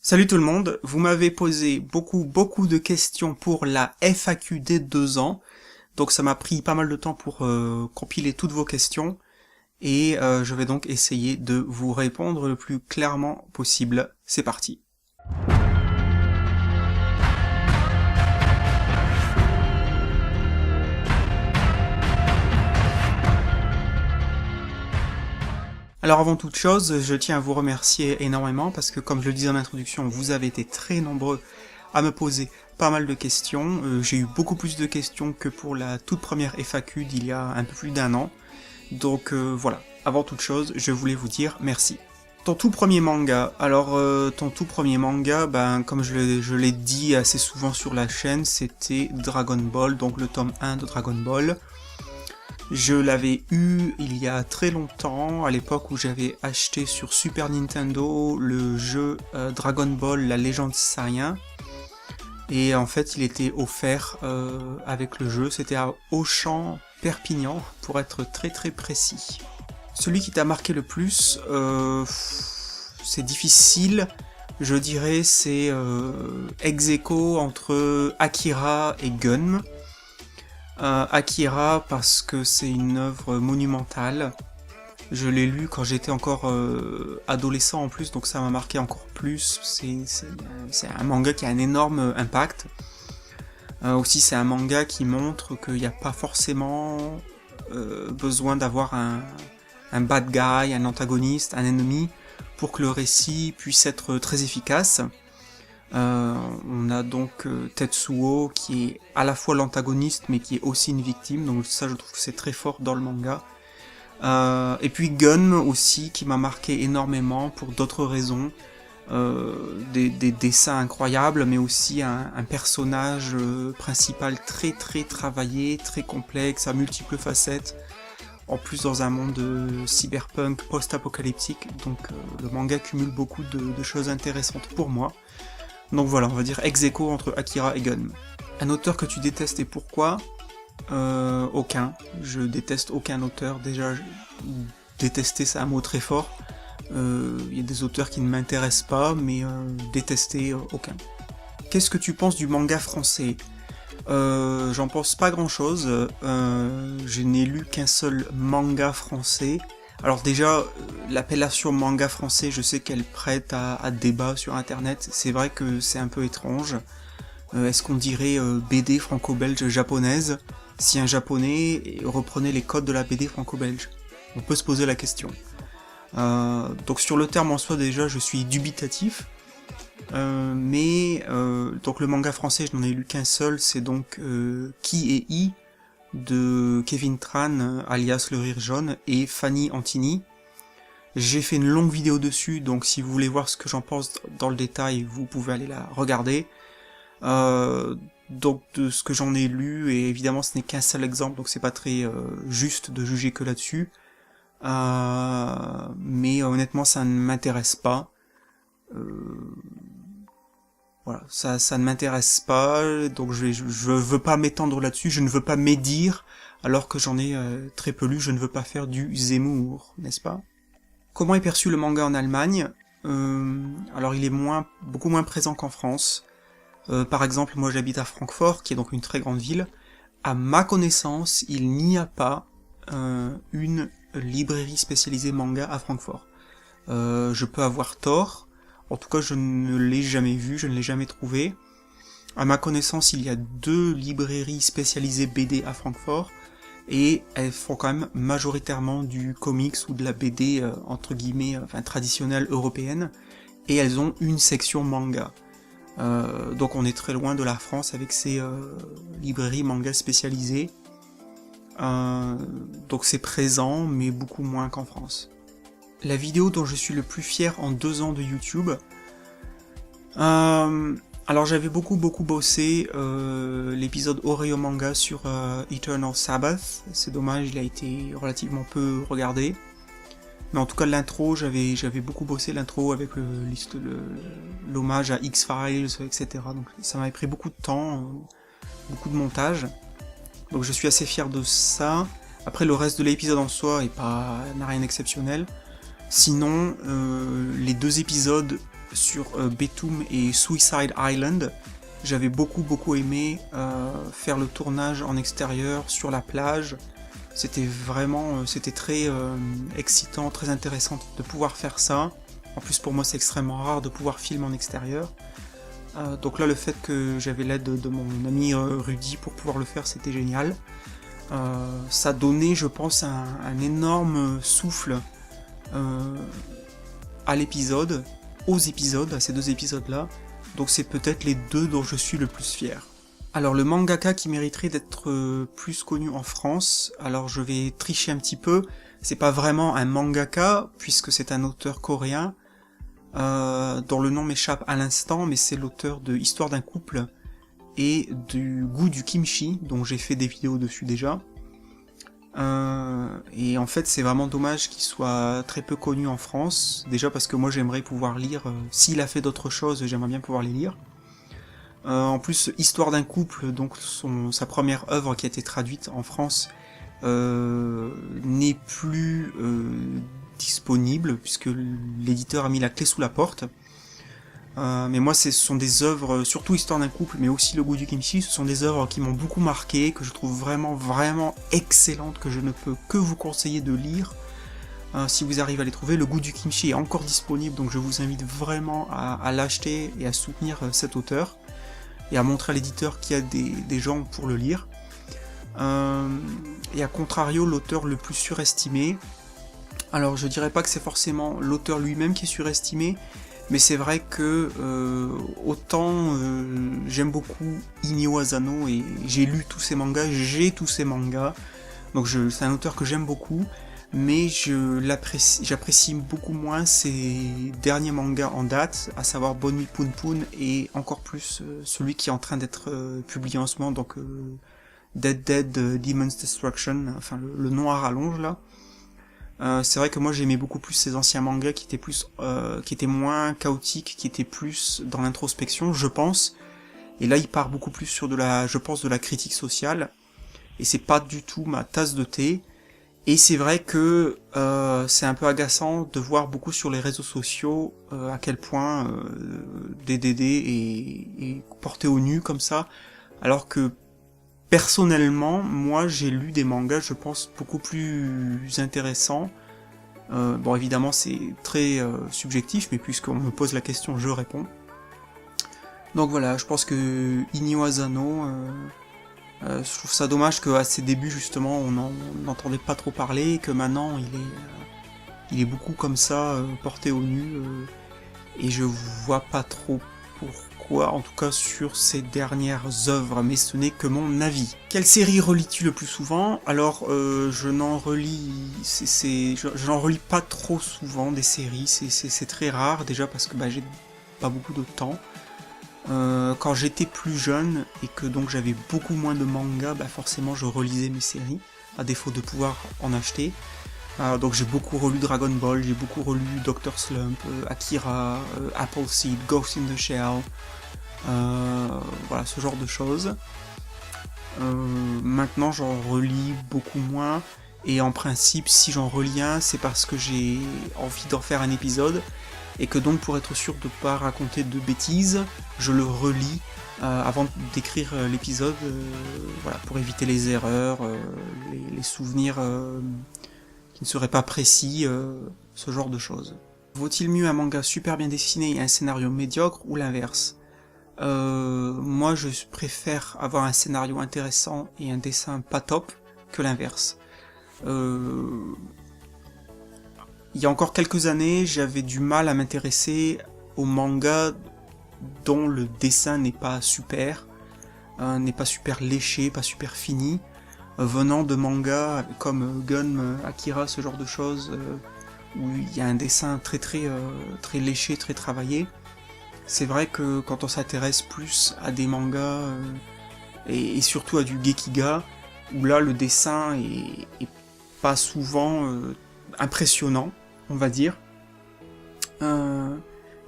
Salut tout le monde, vous m'avez posé beaucoup de questions pour la FAQ des 2 ans, donc ça m'a pris pas mal de temps pour compiler toutes vos questions, et je vais donc essayer de vous répondre le plus clairement possible. C'est parti. Alors avant toute chose, je tiens à vous remercier énormément parce que comme je le disais en introduction, vous avez été très nombreux à me poser pas mal de questions. J'ai eu beaucoup plus de questions que pour la toute première FAQ d'il y a un peu plus d'1 an. Donc voilà, avant toute chose, je voulais vous dire merci. Ton tout premier manga, alors ton tout premier manga, comme je l'ai dit assez souvent sur la chaîne, c'était Dragon Ball, donc le tome 1 de Dragon Ball. Je l'avais eu il y a très longtemps, à l'époque où j'avais acheté sur Super Nintendo le jeu Dragon Ball, la légende Saiyajin. Et en fait, il était offert avec le jeu, c'était à Auchan Perpignan, pour être très précis. Celui qui t'a marqué le plus, c'est difficile, je dirais c'est ex aequo entre Akira et Gun. Akira parce que c'est une œuvre monumentale. Je l'ai lu quand j'étais encore adolescent en plus, donc ça m'a marqué encore plus. C'est un manga qui a un énorme impact. Aussi c'est un manga qui montre qu'il n'y a pas forcément besoin d'avoir un bad guy, un antagoniste, un ennemi, pour que le récit puisse être très efficace. On a donc Tetsuo qui est à la fois l'antagoniste mais qui est aussi une victime, donc ça je trouve que c'est très fort dans le manga. Et puis Gun aussi qui m'a marqué énormément pour d'autres raisons, des dessins incroyables mais aussi un personnage principal très travaillé, très complexe, à multiples facettes, en plus dans un monde cyberpunk post-apocalyptique, donc le manga cumule beaucoup de choses intéressantes pour moi. Donc voilà, on va dire ex aequo entre Akira et Gun. Un auteur que tu détestes et pourquoi ? Aucun. Je déteste aucun auteur. Déjà, détester c'est un mot très fort. Il y a des auteurs qui ne m'intéressent pas, mais détester, aucun. Qu'est-ce que tu penses du manga français ? J'en pense pas grand chose. Je n'ai lu qu'un seul manga français. Alors déjà, l'appellation manga français, je sais qu'elle prête à débat sur internet, c'est vrai que c'est un peu étrange. Est-ce qu'on dirait BD franco-belge japonaise si un japonais reprenait les codes de la BD franco-belge ? On peut se poser la question. Donc sur le terme en soi déjà, je suis dubitatif. Donc le manga français, je n'en ai lu qu'un seul, c'est donc Qui et I de Kevin Tran, alias Le Rire Jaune, et Fanny Antini. J'ai fait une longue vidéo dessus, donc si vous voulez voir ce que j'en pense dans le détail, vous pouvez aller la regarder. Donc de ce que j'en ai lu, et évidemment ce n'est qu'un seul exemple, donc c'est pas très juste de juger que là-dessus. Mais honnêtement ça ne m'intéresse pas. Voilà, ça ne m'intéresse pas, donc je veux pas m'étendre là-dessus, je ne veux pas médire, alors que j'en ai très peu lu, je ne veux pas faire du Zemmour, n'est-ce pas ? Comment est perçu le manga en Allemagne ? Alors il est beaucoup moins présent qu'en France. Par exemple, moi j'habite à Francfort, qui est donc une très grande ville. À ma connaissance, il n'y a pas une librairie spécialisée manga à Francfort. Je peux avoir tort. En tout cas, je ne l'ai jamais vu, je ne l'ai jamais trouvé. À ma connaissance, il y a 2 librairies spécialisées BD à Francfort, et elles font quand même majoritairement du comics ou de la BD, entre guillemets, traditionnelle européenne, et elles ont une section manga. Donc on est très loin de la France avec ces librairies manga spécialisées. Donc c'est présent, mais beaucoup moins qu'en France. La vidéo dont je suis le plus fier en 2 ans de YouTube. Alors j'avais beaucoup bossé l'épisode Oreo Manga sur Eternal Sabbath. C'est dommage, il a été relativement peu regardé. Mais en tout cas l'intro, j'avais beaucoup bossé l'intro avec l'hommage à X-Files, etc. Donc ça m'avait pris beaucoup de temps, beaucoup de montage. Donc je suis assez fier de ça. Après le reste de l'épisode en soi n'a rien d'exceptionnel. Sinon, les 2 épisodes sur Betum et Suicide Island. J'avais beaucoup aimé faire le tournage en extérieur, sur la plage. C'était très excitant, très intéressant de pouvoir faire ça. En plus pour moi c'est extrêmement rare de pouvoir filmer en extérieur. Donc là le fait que j'avais l'aide de mon ami Rudy pour pouvoir le faire, c'était génial. Ça donnait, je pense, un énorme souffle à l'épisode, à ces 2 épisodes-là. Donc c'est peut-être les 2 dont je suis le plus fier. Alors le mangaka qui mériterait d'être plus connu en France, alors je vais tricher un petit peu, c'est pas vraiment un mangaka, puisque c'est un auteur coréen, dont le nom m'échappe à l'instant, mais c'est l'auteur de Histoire d'un couple, et du goût du kimchi, dont j'ai fait des vidéos dessus déjà. Et en fait c'est vraiment dommage qu'il soit très peu connu en France, déjà parce que moi j'aimerais pouvoir lire, s'il a fait d'autres choses, j'aimerais bien pouvoir les lire. En plus, Histoire d'un couple, donc sa première œuvre qui a été traduite en France, n'est plus disponible, puisque l'éditeur a mis la clé sous la porte. Mais moi ce sont des œuvres, surtout Histoire d'un couple, mais aussi Le goût du kimchi, ce sont des œuvres qui m'ont beaucoup marqué, que je trouve vraiment excellentes, que je ne peux que vous conseiller de lire, si vous arrivez à les trouver. Le goût du kimchi est encore disponible, donc je vous invite vraiment à l'acheter et à soutenir cet auteur, et à montrer à l'éditeur qu'il y a des gens pour le lire. Et à contrario, l'auteur le plus surestimé, alors je dirais pas que c'est forcément l'auteur lui-même qui est surestimé, mais c'est vrai que autant j'aime beaucoup Inio Asano et j'ai lu tous ses mangas, donc c'est un auteur que j'aime beaucoup, mais j'apprécie beaucoup moins ses derniers mangas en date, à savoir Bonne Nuit Poun Poun et encore plus celui qui est en train d'être publié en ce moment, donc Dead Demon's Destruction, enfin le nom à rallonge là. C'est vrai que moi j'aimais beaucoup plus ces anciens mangas qui étaient moins chaotiques, qui étaient plus dans l'introspection, je pense. Et là il part beaucoup plus sur de la critique sociale, et c'est pas du tout ma tasse de thé. Et c'est vrai que c'est un peu agaçant de voir beaucoup sur les réseaux sociaux à quel point DDD est porté au nu comme ça, alors que personnellement, moi j'ai lu des mangas, je pense, beaucoup plus intéressants. Bon, évidemment, c'est très subjectif, mais puisqu'on me pose la question, je réponds. Donc voilà, je pense que Inio Asano, je trouve ça dommage qu'à ses débuts, justement, on n'entendait pas trop parler, et que maintenant, il est beaucoup comme ça, porté au nu, et je vois pas trop pourquoi, en tout cas sur ses dernières œuvres, mais ce n'est que mon avis. Quelle série relis-tu le plus souvent? Alors, je n'en relis pas trop souvent des séries, c'est très rare, déjà parce que j'ai pas beaucoup de temps. Quand j'étais plus jeune, et que donc j'avais beaucoup moins de mangas, forcément je relisais mes séries, à défaut de pouvoir en acheter. Donc j'ai beaucoup relu Dragon Ball, j'ai beaucoup relu Dr. Slump, Akira, Appleseed, Ghost in the Shell, voilà, ce genre de choses. Maintenant j'en relis beaucoup moins, et en principe si j'en relis un, c'est parce que j'ai envie d'en faire un épisode, et que donc pour être sûr de ne pas raconter de bêtises, je le relis avant d'écrire l'épisode, voilà, pour éviter les erreurs, les souvenirs qui ne seraient pas précis, ce genre de choses. Vaut-il mieux un manga super bien dessiné et un scénario médiocre, ou l'inverse? Moi je préfère avoir un scénario intéressant et un dessin pas top que l'inverse. Il y a encore quelques années, j'avais du mal à m'intéresser aux mangas dont le dessin n'est pas super léché, pas super fini, venant de mangas comme Gun, Akira, ce genre de choses, où il y a un dessin très léché, très travaillé. C'est vrai que quand on s'intéresse plus à des mangas, et surtout à du Gekiga, où là le dessin est pas souvent impressionnant, on va dire.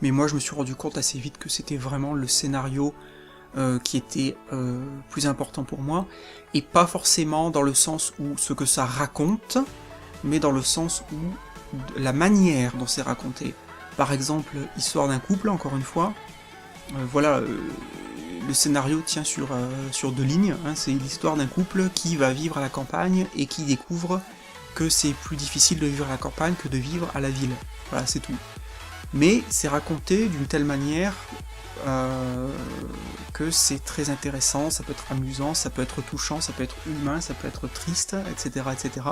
Mais moi je me suis rendu compte assez vite que c'était vraiment le scénario qui était plus important pour moi, et pas forcément dans le sens où ce que ça raconte, mais dans le sens où la manière dont c'est raconté. Par exemple, Histoire d'un couple, encore une fois. Voilà, le scénario tient sur 2 lignes, hein, c'est l'histoire d'un couple qui va vivre à la campagne et qui découvre que c'est plus difficile de vivre à la campagne que de vivre à la ville. Voilà, c'est tout. Mais c'est raconté d'une telle manière que c'est très intéressant, ça peut être amusant, ça peut être touchant, ça peut être humain, ça peut être triste, etc. etc.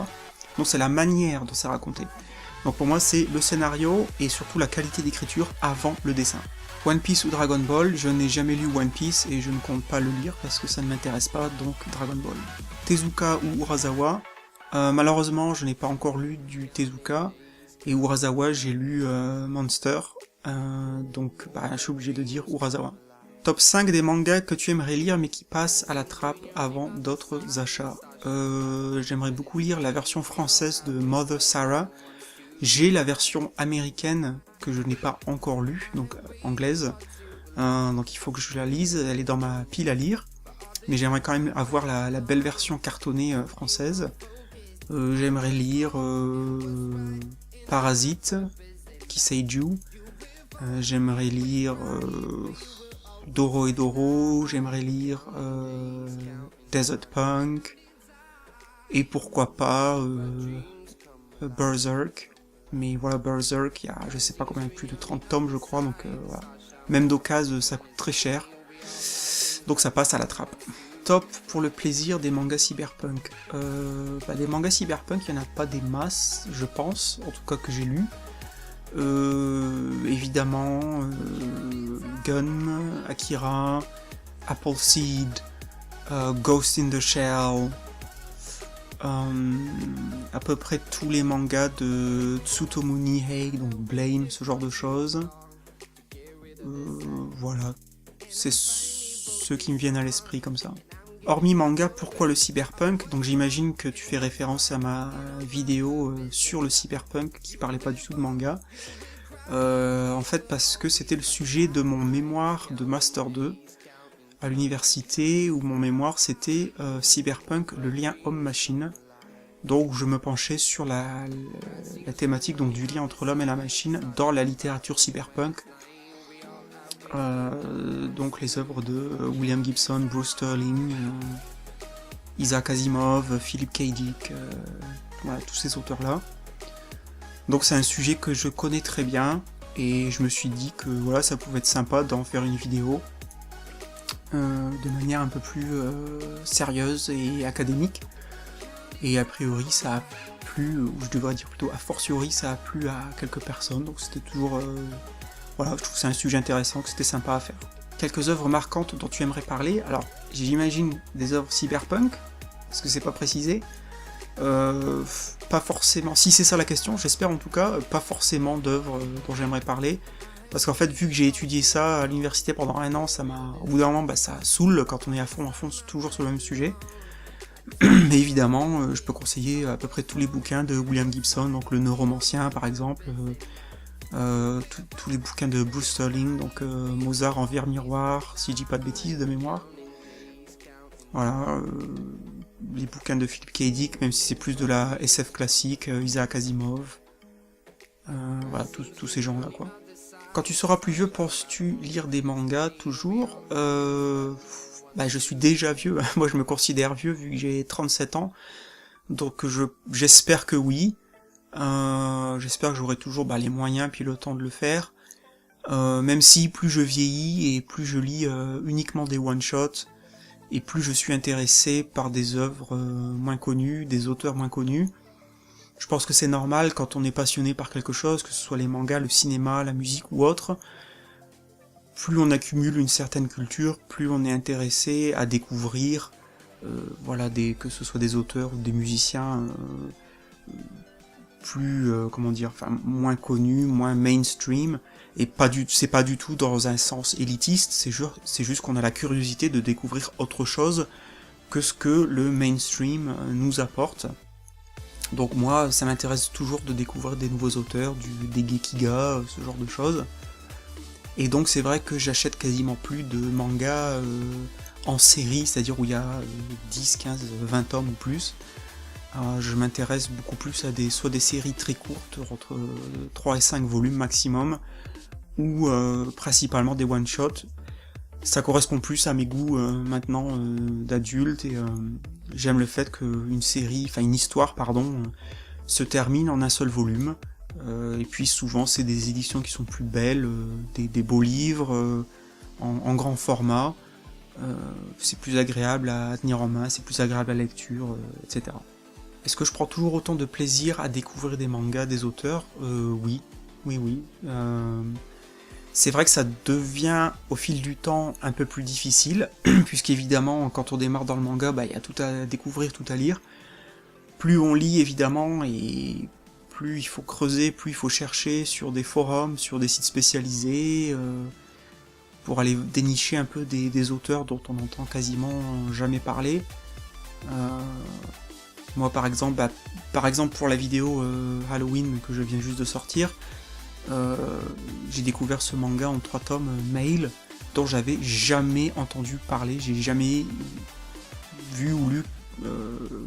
Donc c'est la manière dont c'est raconté. Donc pour moi c'est le scénario et surtout la qualité d'écriture avant le dessin. One Piece ou Dragon Ball, je n'ai jamais lu One Piece et je ne compte pas le lire parce que ça ne m'intéresse pas, donc Dragon Ball. Tezuka ou Urasawa, malheureusement je n'ai pas encore lu du Tezuka, et Urasawa j'ai lu Monster, donc je suis obligé de dire Urasawa. Top 5 des mangas que tu aimerais lire mais qui passent à la trappe avant d'autres achats. J'aimerais beaucoup lire la version française de Mother Sarah. J'ai la version américaine que je n'ai pas encore lue, donc anglaise, donc il faut que je la lise, elle est dans ma pile à lire, mais j'aimerais quand même avoir la belle version cartonnée française. J'aimerais lire Parasite, Kiseiju, j'aimerais lire Doro et Doro, j'aimerais lire Desert Punk, et pourquoi pas Berserk. Mais voilà, Berserk, il y a je sais pas combien, plus de 30 tomes je crois, donc voilà. Même d'occasion, ça coûte très cher. Donc ça passe à la trappe. Top pour le plaisir des mangas cyberpunk. Des mangas cyberpunk, il n'y en a pas des masses, je pense, en tout cas que j'ai lu. Évidemment, Gun, Akira, Appleseed, Ghost in the Shell, à peu près tous les mangas de Tsutomu Nihei, donc Blame, ce genre de choses. Voilà, c'est ceux qui me viennent à l'esprit comme ça. Hormis manga, pourquoi le cyberpunk? Donc j'imagine que tu fais référence à ma vidéo sur le cyberpunk qui parlait pas du tout de manga. En fait parce que c'était le sujet de mon mémoire de Master 2 à l'université, où mon mémoire c'était cyberpunk, le lien homme-machine. Donc je me penchais sur la thématique donc, du lien entre l'homme et la machine dans la littérature cyberpunk. Donc les œuvres de William Gibson, Bruce Sterling, Isaac Asimov, Philip K. Dick, voilà, tous ces auteurs-là. Donc c'est un sujet que je connais très bien, et je me suis dit que voilà, ça pouvait être sympa d'en faire une vidéo de manière un peu plus sérieuse et académique. Et a priori ça a plu, ou je devrais dire plutôt a fortiori ça a plu à quelques personnes, donc c'était toujours... voilà, je trouve que c'est un sujet intéressant, que c'était sympa à faire. Quelques œuvres marquantes dont tu aimerais parler, alors j'imagine des œuvres cyberpunk, parce que c'est pas précisé, pas forcément, si c'est ça la question, j'espère en tout cas, pas forcément d'œuvres dont j'aimerais parler, parce qu'en fait vu que j'ai étudié ça à l'université pendant 1 an, au bout d'un moment ça saoule quand on est à fond toujours sur le même sujet. Mais évidemment, je peux conseiller à peu près tous les bouquins de William Gibson, donc le Neuromancien par exemple, tous les bouquins de Bruce Sterling, donc Mozart en verre miroir, si je dis pas de bêtises de mémoire. Voilà, les bouquins de Philip K. Dick, même si c'est plus de la SF classique, Isaac Asimov. Voilà, tous ces gens-là, quoi. Quand tu seras plus vieux, penses-tu lire des mangas toujours? Je suis déjà vieux, moi je me considère vieux vu que j'ai 37 ans, donc j'espère que oui. J'espère que j'aurai toujours les moyens puis le temps de le faire, même si plus je vieillis et plus je lis uniquement des one-shots, et plus je suis intéressé par des œuvres moins connues, des auteurs moins connus. Je pense que c'est normal quand on est passionné par quelque chose, que ce soit les mangas, le cinéma, la musique ou autre. Plus on accumule une certaine culture, plus on est intéressé à découvrir, que ce soit des auteurs ou des musiciens plus, moins connus, moins mainstream, et c'est pas du tout dans un sens élitiste, c'est juste qu'on a la curiosité de découvrir autre chose que ce que le mainstream nous apporte. Donc moi, ça m'intéresse toujours de découvrir des nouveaux auteurs, des Gekiga, ce genre de choses. Et donc c'est vrai que j'achète quasiment plus de mangas en série, c'est-à-dire où il y a 10, 15, 20 tomes ou plus. Je m'intéresse beaucoup plus à soit des séries très courtes, entre 3 et 5 volumes maximum, ou principalement des one-shots. Ça correspond plus à mes goûts maintenant d'adulte, et j'aime le fait qu'une histoire, se termine en un seul volume. Et puis souvent c'est des éditions qui sont plus belles, des beaux livres en grand format. C'est plus agréable à tenir en main, c'est plus agréable à la lecture, etc. Est-ce que je prends toujours autant de plaisir à découvrir des mangas, des auteurs ? Oui. C'est vrai que ça devient au fil du temps un peu plus difficile, puisqu'évidemment quand on démarre dans le manga, il y a tout à découvrir, tout à lire. Plus on lit évidemment, et plus il faut creuser, plus il faut chercher sur des forums, sur des sites spécialisés, pour aller dénicher un peu des auteurs dont on n'entend quasiment jamais parler. Moi par exemple pour la vidéo Halloween que je viens juste de sortir, j'ai découvert ce manga en 3 tomes, Mail, dont j'avais jamais entendu parler, j'ai jamais vu ou lu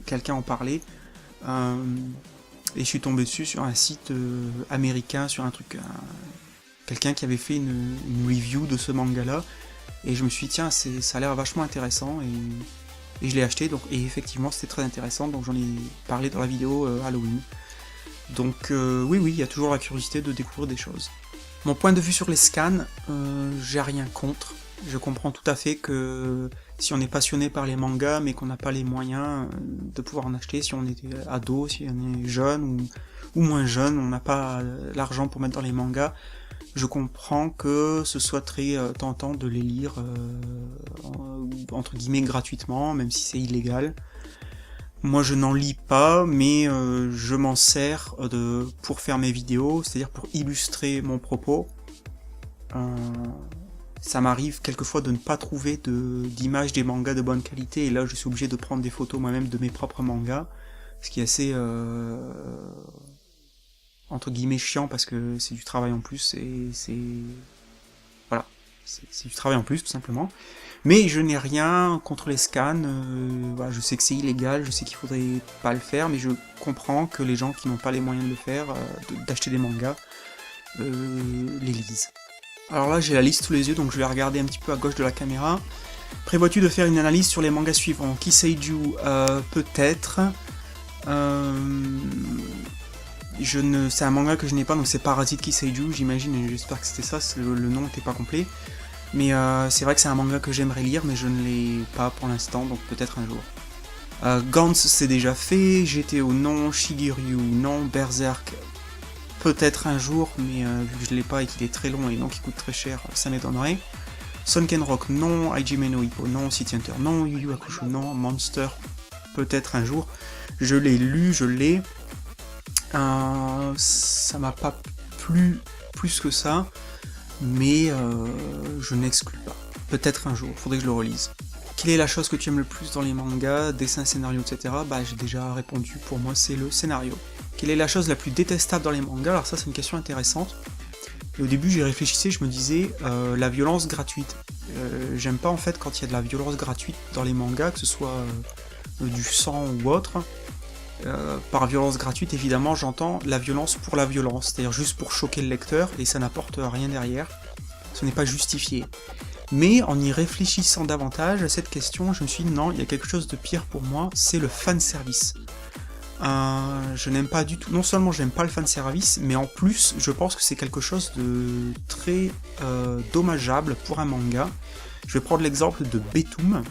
quelqu'un en parler, et je suis tombé dessus sur un site américain, sur un truc, quelqu'un qui avait fait une review de ce manga là, et je me suis dit tiens, ça a l'air vachement intéressant, et je l'ai acheté, et effectivement c'était très intéressant, donc j'en ai parlé dans la vidéo Halloween. Donc oui, il y a toujours la curiosité de découvrir des choses. Mon point de vue sur les scans, j'ai rien contre. Je comprends tout à fait que si on est passionné par les mangas, mais qu'on n'a pas les moyens de pouvoir en acheter, si on est ado, si on est jeune ou moins jeune, on n'a pas l'argent pour mettre dans les mangas, je comprends que ce soit très tentant de les lire entre guillemets gratuitement, même si c'est illégal. Moi je n'en lis pas, mais je m'en sers pour faire mes vidéos, c'est-à-dire pour illustrer mon propos. Ça m'arrive quelquefois de ne pas trouver d'images des mangas de bonne qualité, et là je suis obligé de prendre des photos moi-même de mes propres mangas, ce qui est assez entre guillemets chiant, parce que c'est du travail en plus, c'est du travail en plus tout simplement. Mais je n'ai rien contre les scans, je sais que c'est illégal, je sais qu'il faudrait pas le faire, mais je comprends que les gens qui n'ont pas les moyens de le faire, d'acheter des mangas, les lisent. Alors là j'ai la liste sous les yeux, donc je vais regarder un petit peu à gauche de la caméra. Prévois-tu de faire une analyse sur les mangas suivants ? Kiseiju, peut-être. C'est un manga que je n'ai pas, donc c'est Parasite Kiseiju, j'imagine, et j'espère que c'était ça, le nom n'était pas complet. Mais c'est vrai que c'est un manga que j'aimerais lire, mais je ne l'ai pas pour l'instant, donc peut-être un jour. Gantz c'est déjà fait, GTO non, Shigiryu non, Berserk peut-être un jour, mais vu que je ne l'ai pas et qu'il est très long et donc il coûte très cher, ça m'étonnerait. Sunken Rock non, Hajime no Ippo non, City Hunter non, Yu Yu Hakusho non, Monster peut-être un jour. Je l'ai lu, je l'ai. Ça m'a pas plu plus que ça, mais je n'exclus pas. Peut-être un jour, faudrait que je le relise. Quelle est la chose que tu aimes le plus dans les mangas, dessins, scénarios, etc. J'ai déjà répondu, pour moi c'est le scénario. Quelle est la chose la plus détestable dans les mangas ? Alors ça c'est une question intéressante. Et au début j'y réfléchissais, je me disais la violence gratuite. J'aime pas en fait quand il y a de la violence gratuite dans les mangas, que ce soit du sang ou autre. Par violence gratuite, évidemment, j'entends la violence pour la violence, c'est-à-dire juste pour choquer le lecteur, et ça n'apporte rien derrière, ce n'est pas justifié. Mais en y réfléchissant davantage à cette question, je me suis dit non, il y a quelque chose de pire pour moi, c'est le fanservice. Je n'aime pas du tout, non seulement je n'aime pas le fanservice, mais en plus, je pense que c'est quelque chose de très dommageable pour un manga. Je vais prendre l'exemple de Betum.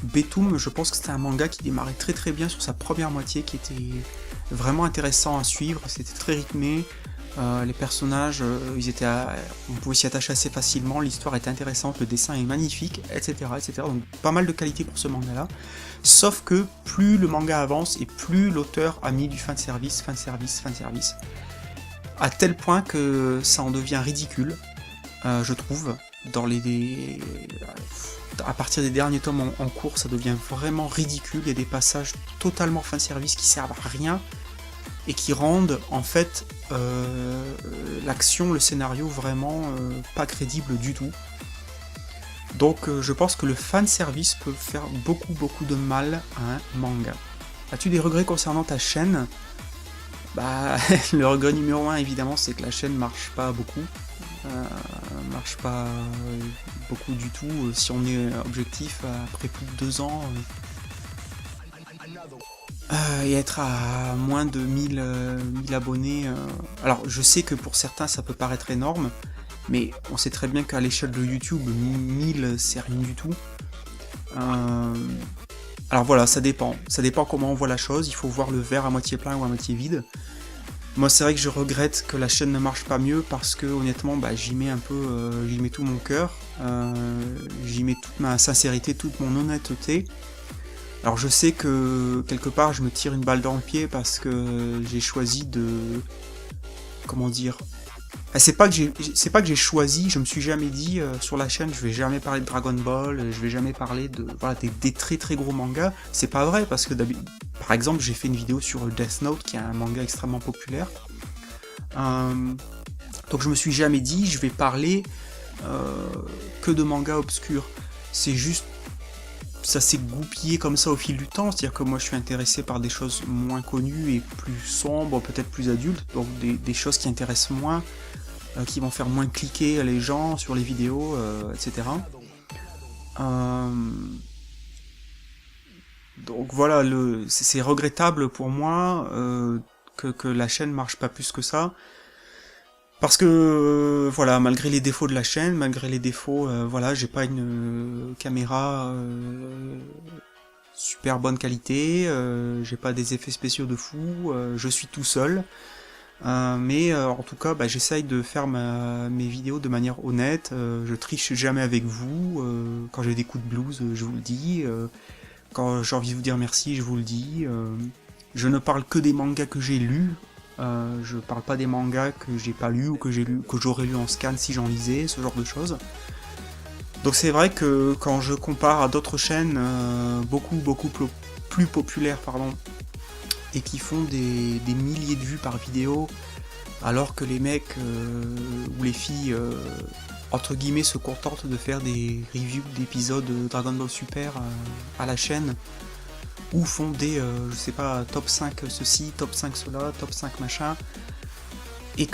Betum, je pense que c'était un manga qui démarrait très très bien sur sa première moitié, qui était vraiment intéressant à suivre, c'était très rythmé, les personnages, on pouvait s'y attacher assez facilement, l'histoire était intéressante, le dessin est magnifique, etc., etc. Donc pas mal de qualité pour ce manga-là, sauf que plus le manga avance et plus l'auteur a mis du fanservice, à tel point que ça en devient ridicule, je trouve, à partir des derniers tomes en cours, ça devient vraiment ridicule, il y a des passages totalement fanservice qui servent à rien, et qui rendent en fait l'action, le scénario vraiment pas crédible du tout. Donc je pense que le fanservice peut faire beaucoup de mal à un manga. As-tu des regrets concernant ta chaîne? Bah, le regret numéro 1, évidemment, c'est que la chaîne marche pas beaucoup. Marche pas beaucoup du tout. Si on est objectif, après plus de 2 ans, et être à moins de 1000 abonnés. Alors, je sais que pour certains, ça peut paraître énorme, mais on sait très bien qu'à l'échelle de YouTube, 1000, c'est rien du tout. Alors voilà, ça dépend. Ça dépend comment on voit la chose. Il faut voir le verre à moitié plein ou à moitié vide. Moi, c'est vrai que je regrette que la chaîne ne marche pas mieux parce que honnêtement, j'y mets un peu, j'y mets tout mon cœur, j'y mets toute ma sincérité, toute mon honnêteté. Alors je sais que quelque part, je me tire une balle dans le pied parce que j'ai choisi de, comment dire, c'est pas que j'ai choisi, je me suis jamais dit sur la chaîne je vais jamais parler de Dragon Ball, je vais jamais parler de voilà, des très très gros mangas. C'est pas vrai parce que par exemple j'ai fait une vidéo sur Death Note qui est un manga extrêmement populaire. Donc je me suis jamais dit je vais parler que de mangas obscurs. C'est juste ça s'est goupillé comme ça au fil du temps, c'est-à-dire que moi je suis intéressé par des choses moins connues et plus sombres, peut-être plus adultes, donc des choses qui intéressent moins, qui vont faire moins cliquer les gens sur les vidéos, etc. Donc voilà, c'est regrettable pour moi que la chaîne marche pas plus que ça. Parce que voilà, malgré les défauts de la chaîne, malgré les défauts, voilà, j'ai pas une caméra super bonne qualité, j'ai pas des effets spéciaux de fou, je suis tout seul. Mais en tout cas, j'essaye de faire mes vidéos de manière honnête, je triche jamais avec vous, quand j'ai des coups de blues, je vous le dis, quand j'ai envie de vous dire merci, je vous le dis, je ne parle que des mangas que j'ai lus, je parle pas des mangas que j'ai pas lus ou que j'aurais lu en scan si j'en lisais, ce genre de choses. Donc c'est vrai que quand je compare à d'autres chaînes beaucoup plus populaires, et qui font des milliers de vues par vidéo, alors que les mecs ou les filles entre guillemets se contentent de faire des reviews d'épisodes de Dragon Ball Super à la chaîne, ou font des, je sais pas, top 5 ceci, top 5 cela, top 5 machin, et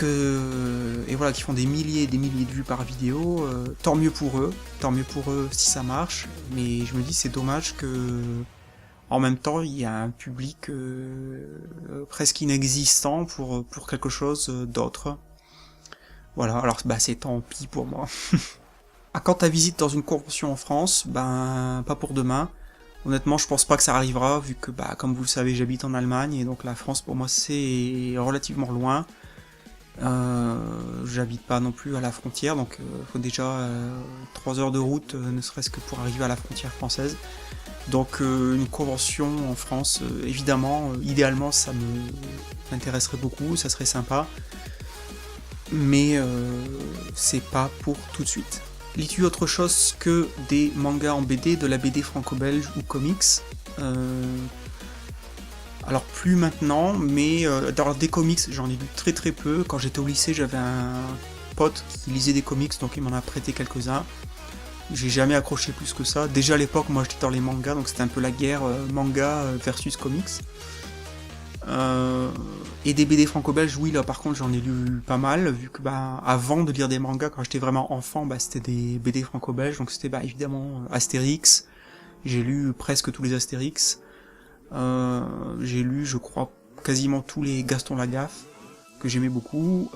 voilà, qui font des milliers et des milliers de vues par vidéo, tant mieux pour eux si ça marche, mais je me dis c'est dommage que en même temps il y a un public presque inexistant pour quelque chose d'autre. Voilà, alors c'est tant pis pour moi. Quand ta visite dans une convention en France, pas pour demain. Honnêtement, je pense pas que ça arrivera, vu que, comme vous le savez, j'habite en Allemagne, et donc la France, pour moi, c'est relativement loin. J'habite pas non plus à la frontière, donc faut déjà 3 heures de route, ne serait-ce que pour arriver à la frontière française. Donc une convention en France, évidemment, idéalement, ça m'intéresserait beaucoup, ça serait sympa. Mais c'est pas pour tout de suite. Lis-tu autre chose que des mangas en BD, de la BD franco-belge ou comics? Alors plus maintenant, mais des comics j'en ai lu très très peu. Quand j'étais au lycée, j'avais un pote qui lisait des comics, donc il m'en a prêté quelques-uns. J'ai jamais accroché plus que ça. Déjà à l'époque, moi j'étais dans les mangas, donc c'était un peu la guerre manga versus comics. Et des BD franco-belges, oui, là par contre j'en ai lu pas mal, vu que avant de lire des mangas, quand j'étais vraiment enfant, c'était des BD franco-belges, donc c'était évidemment Astérix. J'ai lu presque tous les Astérix. J'ai lu, je crois, quasiment tous les Gaston Lagaffe, que j'aimais beaucoup.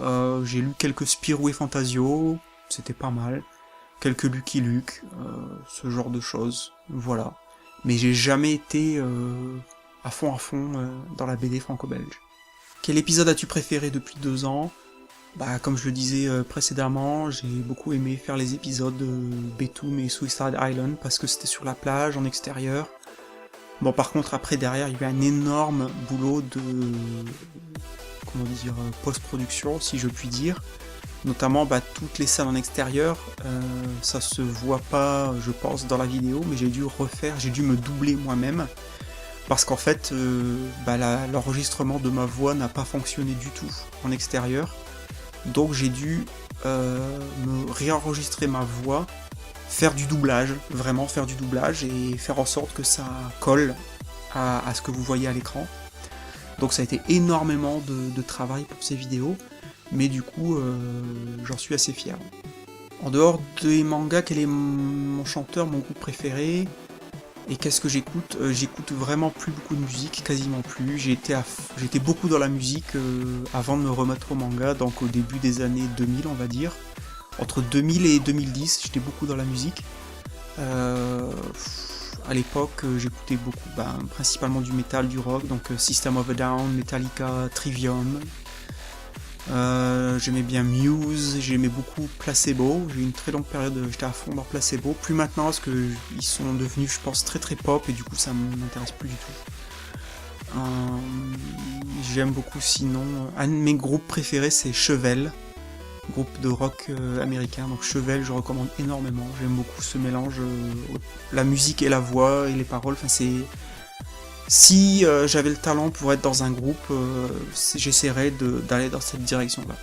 J'ai lu quelques Spirou et Fantasio, c'était pas mal. Quelques Lucky Luke, ce genre de choses, voilà. Mais j'ai jamais été à fond dans la BD franco-belge. Quel épisode as-tu préféré depuis 2 ans? Comme je le disais précédemment, j'ai beaucoup aimé faire les épisodes de Betum et Suicide Island parce que c'était sur la plage, en extérieur. Bon, par contre, après, derrière, il y avait un énorme boulot de, post-production, si je puis dire. Notamment, toutes les scènes en extérieur, ça se voit pas, je pense, dans la vidéo, mais j'ai dû me doubler moi-même. Parce qu'en fait, l'enregistrement de ma voix n'a pas fonctionné du tout en extérieur. Donc j'ai dû me réenregistrer ma voix, faire du doublage, vraiment faire du doublage, et faire en sorte que ça colle à ce que vous voyez à l'écran. Donc ça a été énormément de travail pour ces vidéos, mais du coup j'en suis assez fier. En dehors des mangas, quel est mon chanteur, mon groupe préféré? Et qu'est-ce que j'écoute? J'écoute vraiment plus beaucoup de musique, quasiment plus. J'étais beaucoup dans la musique avant de me remettre au manga, donc au début des années 2000 on va dire. Entre 2000 et 2010, j'étais beaucoup dans la musique. À l'époque, j'écoutais beaucoup, principalement du metal, du rock, donc System of a Down, Metallica, Trivium. J'aimais bien Muse, j'aimais beaucoup Placebo, j'ai eu une très longue période, j'étais à fond dans Placebo, plus maintenant parce que ils sont devenus, je pense, très très pop et du coup ça m'intéresse plus du tout. J'aime beaucoup sinon, un de mes groupes préférés c'est Chevelle, groupe de rock américain, donc Chevelle je recommande énormément, j'aime beaucoup ce mélange, la musique et la voix et les paroles, enfin c'est... Si j'avais le talent pour être dans un groupe, j'essaierais d'aller dans cette direction-là.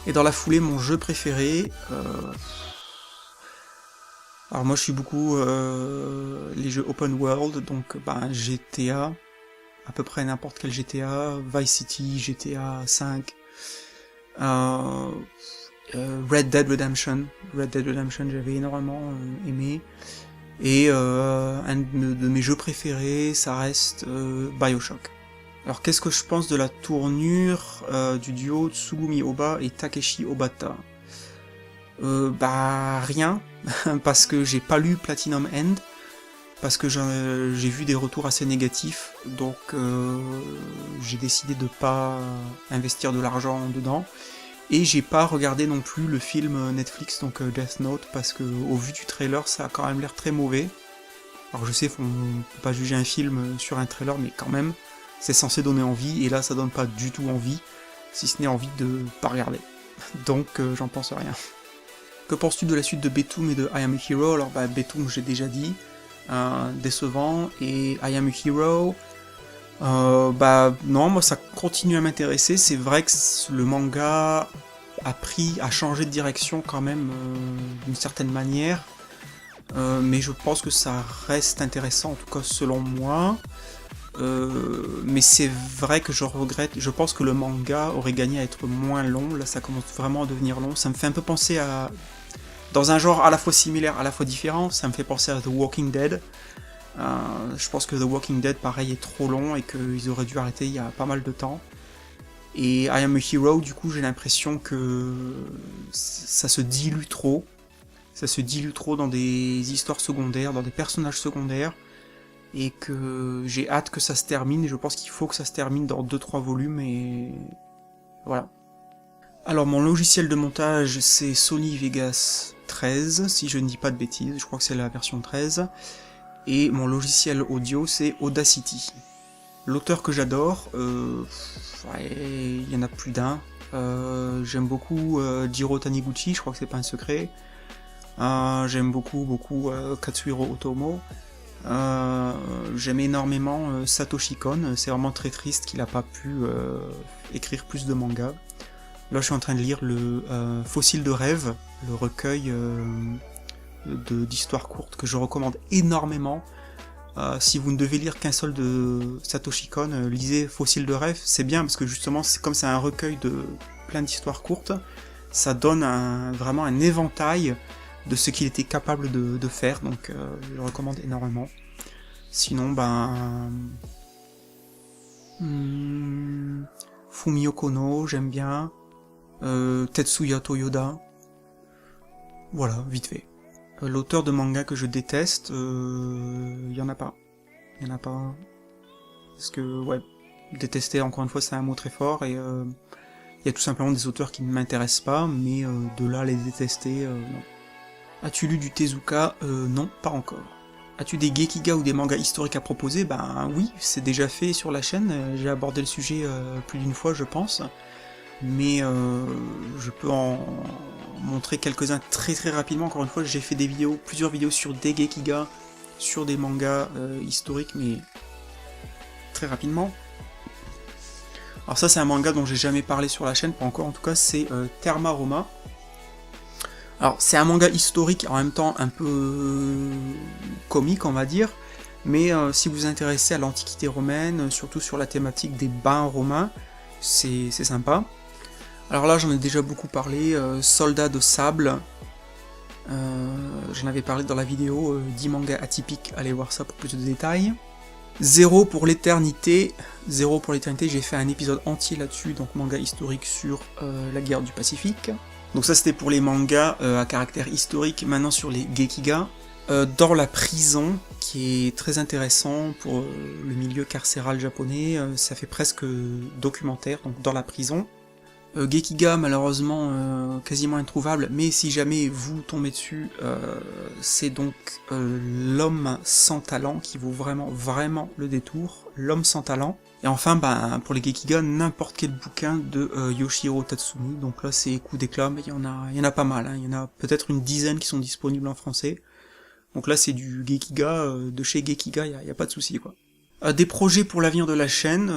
Et dans la foulée, mon jeu préféré... Alors moi je suis beaucoup les jeux open world, donc GTA, à peu près n'importe quel GTA, Vice City, GTA 5, Red Dead Redemption j'avais énormément aimé. Et un de mes jeux préférés, ça reste BioShock. Alors qu'est-ce que je pense de la tournure du duo Tsugumi Ohba et Takeshi Obata? Rien, parce que j'ai pas lu Platinum End, parce que j'ai vu des retours assez négatifs, donc j'ai décidé de pas investir de l'argent dedans. Et j'ai pas regardé non plus le film Netflix, donc Death Note, parce que au vu du trailer, ça a quand même l'air très mauvais. Alors je sais qu'on peut pas juger un film sur un trailer, mais quand même, c'est censé donner envie, et là ça donne pas du tout envie, si ce n'est envie de pas regarder. Donc j'en pense rien. Que penses-tu de la suite de Betum et de I Am a Hero? Alors Betum j'ai déjà dit, décevant, et I Am a Hero... non, moi ça continue à m'intéresser, c'est vrai que le manga a changé de direction quand même d'une certaine manière, mais je pense que ça reste intéressant, en tout cas selon moi, mais c'est vrai que je regrette, je pense que le manga aurait gagné à être moins long, là ça commence vraiment à devenir long, ça me fait un peu penser à, dans un genre à la fois similaire, à la fois différent, ça me fait penser à The Walking Dead. Je pense que The Walking Dead pareil est trop long et qu'ils auraient dû arrêter il y a pas mal de temps. Et I Am a Hero, du coup j'ai l'impression que ça se dilue trop. Ça se dilue trop dans des histoires secondaires, dans des personnages secondaires. Et que j'ai hâte que ça se termine, et je pense qu'il faut que ça se termine dans 2-3 volumes, et voilà. Alors mon logiciel de montage c'est Sony Vegas 13, si je ne dis pas de bêtises, je crois que c'est la version 13. Et mon logiciel audio c'est Audacity. L'auteur que j'adore, il y en a plus d'un. J'aime beaucoup Jiro Taniguchi, je crois que c'est pas un secret. J'aime beaucoup Katsuhiro Otomo. J'aime énormément Satoshi Kon, c'est vraiment très triste qu'il n'a pas pu écrire plus de mangas. Là je suis en train de lire le Fossile de rêve, le recueil d'histoires courtes que je recommande énormément. Si vous ne devez lire qu'un seul de Satoshi Kon, lisez Fossile de rêve, c'est bien parce que justement comme c'est un recueil de plein d'histoires courtes, ça donne vraiment un éventail de ce qu'il était capable de faire, donc je le recommande énormément. Sinon Fumio Kono, j'aime bien, Tetsuya Toyoda, voilà, vite fait. L'auteur de manga que je déteste, y en a pas. Il y en a pas. Parce que, ouais, détester, encore une fois, c'est un mot très fort, et il y a tout simplement des auteurs qui ne m'intéressent pas, mais de là à les détester, non. As-tu lu du Tezuka? Non, pas encore. As-tu des gekiga ou des mangas historiques à proposer? Oui, c'est déjà fait sur la chaîne, j'ai abordé le sujet plus d'une fois, je pense. Mais je peux en montrer quelques-uns très très rapidement. Encore une fois, j'ai fait plusieurs vidéos sur des gekiga, sur des mangas historiques, mais très rapidement. Alors ça c'est un manga dont j'ai jamais parlé sur la chaîne, pas encore en tout cas, c'est Therma Roma. Alors c'est un manga historique, en même temps un peu comique on va dire, Mais si vous vous intéressez à l'Antiquité romaine, surtout sur la thématique des bains romains, c'est sympa. Alors là, j'en ai déjà beaucoup parlé, Soldats de sable, j'en avais parlé dans la vidéo 10 mangas atypiques, allez voir ça pour plus de détails. Zéro pour l'éternité, j'ai fait un épisode entier là-dessus, donc manga historique sur la guerre du Pacifique. Donc ça c'était pour les mangas à caractère historique, maintenant sur les Gekiga. Dans la prison, qui est très intéressant pour le milieu carcéral japonais, ça fait presque documentaire, donc dans la prison. Gekiga, malheureusement, quasiment introuvable, mais si jamais vous tombez dessus, c'est donc l'homme sans talent qui vaut vraiment le détour, l'homme sans talent. Et enfin, pour les Gekiga, n'importe quel bouquin de Yoshihiro Tatsumi, donc là c'est coup d'éclat, mais il y en a pas mal, hein. Il y en a peut-être une dizaine qui sont disponibles en français. Donc là c'est du Gekiga, de chez Gekiga, il y a pas de souci quoi. Des projets pour l'avenir de la chaîne,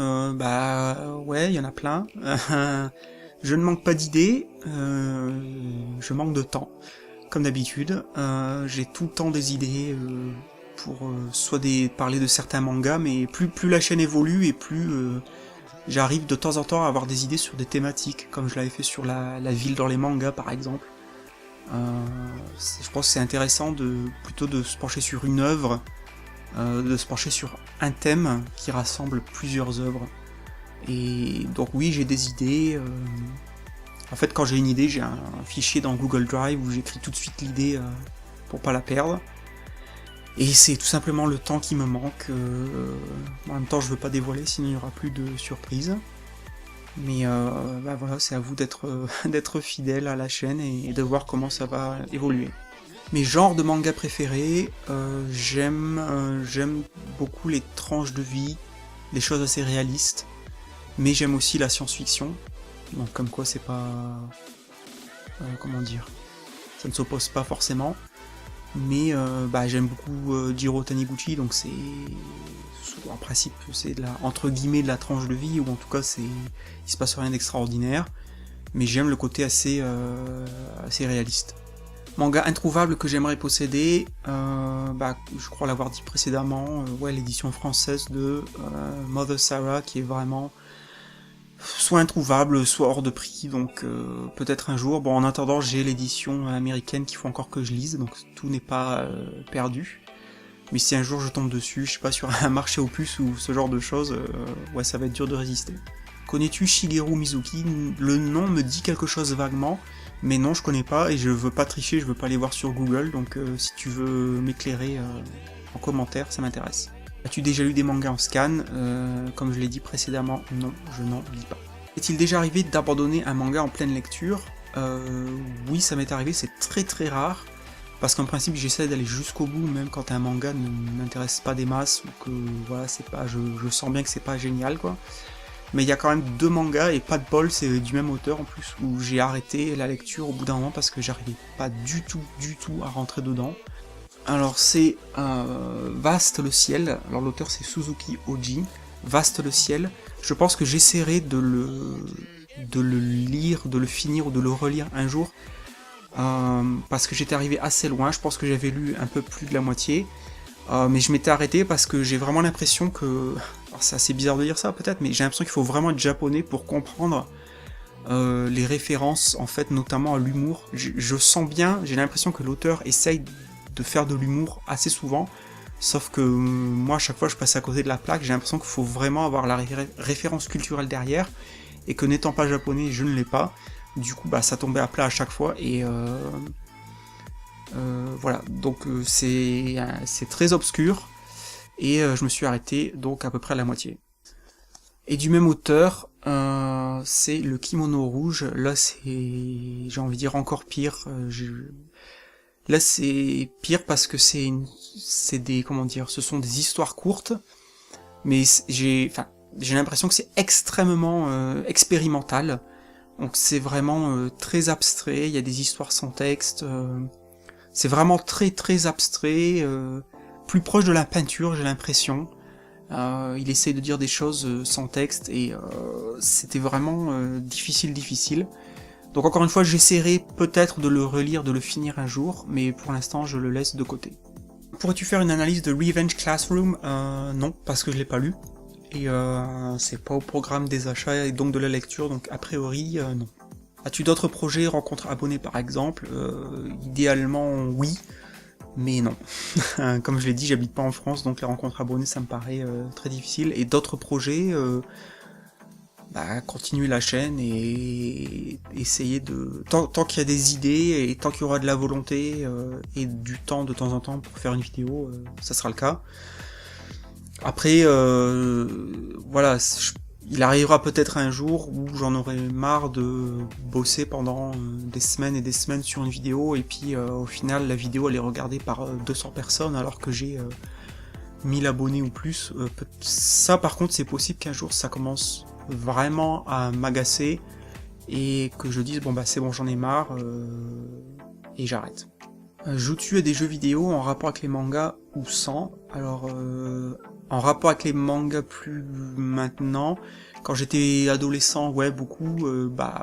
ouais, il y en a plein. Je ne manque pas d'idées, je manque de temps, comme d'habitude. J'ai tout le temps des idées pour soit parler de certains mangas, mais plus la chaîne évolue et plus j'arrive de temps en temps à avoir des idées sur des thématiques, comme je l'avais fait sur la ville dans les mangas par exemple. Je pense que c'est intéressant plutôt de se pencher sur une œuvre, de se pencher sur un thème qui rassemble plusieurs œuvres. Et donc oui, j'ai des idées. En fait, quand j'ai une idée, j'ai un fichier dans Google Drive où j'écris tout de suite l'idée pour pas la perdre. Et c'est tout simplement le temps qui me manque. En même temps, je veux pas dévoiler, sinon il n'y aura plus de surprises. Mais voilà, c'est à vous d'être fidèle à la chaîne et de voir comment ça va évoluer. Mes genres de manga préférés, j'aime beaucoup les tranches de vie, des choses assez réalistes. Mais j'aime aussi la science-fiction, donc comme quoi c'est pas... comment dire, ça ne s'oppose pas forcément, mais j'aime beaucoup Jiro Taniguchi, donc c'est... en principe c'est entre guillemets de la tranche de vie, ou en tout cas il se passe rien d'extraordinaire, mais j'aime le côté assez réaliste. Manga introuvable que j'aimerais posséder, je crois l'avoir dit précédemment, l'édition française de Mother Sarah, qui est vraiment soit introuvable, soit hors de prix, donc peut-être un jour. Bon, en attendant, j'ai l'édition américaine qu'il faut encore que je lise, donc tout n'est pas perdu. Mais si un jour je tombe dessus, je sais pas, sur un marché aux puces ou ce genre de choses, ça va être dur de résister. Connais-tu Shigeru Mizuki? Le nom me dit quelque chose vaguement, mais non, je connais pas, et je veux pas tricher, je veux pas aller voir sur Google, donc si tu veux m'éclairer en commentaire, ça m'intéresse. As-tu déjà lu des mangas en scan? Comme je l'ai dit précédemment, non, je n'en lis pas. Est-il déjà arrivé d'abandonner un manga en pleine lecture? Oui, ça m'est arrivé, c'est très rare, parce qu'en principe j'essaie d'aller jusqu'au bout, même quand un manga ne m'intéresse pas des masses, ou que voilà, c'est pas, je sens bien que c'est pas génial quoi. Mais il y a quand même 2 mangas, et pas de bol, c'est du même auteur en plus, où j'ai arrêté la lecture au bout d'un moment parce que j'arrivais pas du tout à rentrer dedans. Alors c'est Vaste le ciel, alors l'auteur c'est Suzuki Oji, Vaste le ciel. Je pense que j'essaierai de le lire, de le finir ou de le relire un jour, parce que j'étais arrivé assez loin, je pense que j'avais lu un peu plus de la moitié, mais je m'étais arrêté parce que j'ai vraiment l'impression que... Alors c'est assez bizarre de dire ça peut-être, mais j'ai l'impression qu'il faut vraiment être japonais pour comprendre les références, en fait, notamment à l'humour. Je sens bien, j'ai l'impression que l'auteur essaye de faire de l'humour assez souvent, sauf que moi à chaque fois je passe à côté de la plaque, j'ai l'impression qu'il faut vraiment avoir la référence culturelle derrière, et que n'étant pas japonais, je ne l'ai pas, du coup ça tombait à plat à chaque fois, et voilà, donc c'est très obscur, et je me suis arrêté donc à peu près à la moitié. Et du même auteur, c'est le Kimono rouge, là c'est, j'ai envie de dire encore pire, là c'est pire parce que c'est des, comment dire, ce sont des histoires courtes, mais j'ai l'impression que c'est extrêmement expérimental, donc c'est vraiment très abstrait, il y a des histoires sans texte, c'est vraiment très abstrait, plus proche de la peinture j'ai l'impression. Il essaye de dire des choses sans texte, et c'était vraiment difficile. Donc encore une fois, j'essaierai peut-être de le relire, de le finir un jour, mais pour l'instant je le laisse de côté. Pourrais-tu faire une analyse de Revenge Classroom? Non, parce que je l'ai pas lu. Et c'est pas au programme des achats et donc de la lecture, donc a priori, non. As-tu d'autres projets, rencontres abonnés par exemple? Idéalement, oui, mais non. Comme je l'ai dit, j'habite pas en France, donc les rencontres abonnés, ça me paraît très difficile. Et d'autres projets, continuer la chaîne et essayer de... Tant qu'il y a des idées, et tant qu'il y aura de la volonté et du temps de temps en temps pour faire une vidéo, ça sera le cas. Après, voilà, il arrivera peut-être un jour où j'en aurai marre de bosser pendant des semaines et des semaines sur une vidéo, et puis au final, la vidéo elle est regardée par 200 personnes alors que j'ai 1000 abonnés ou plus. Ça par contre, c'est possible qu'un jour ça commence vraiment à m'agacer et que je dise bon bah c'est bon, j'en ai marre et j'arrête. Joues-tu à des jeux vidéo en rapport avec les mangas ou sans? Alors en rapport avec les mangas plus maintenant, quand j'étais adolescent, ouais beaucoup,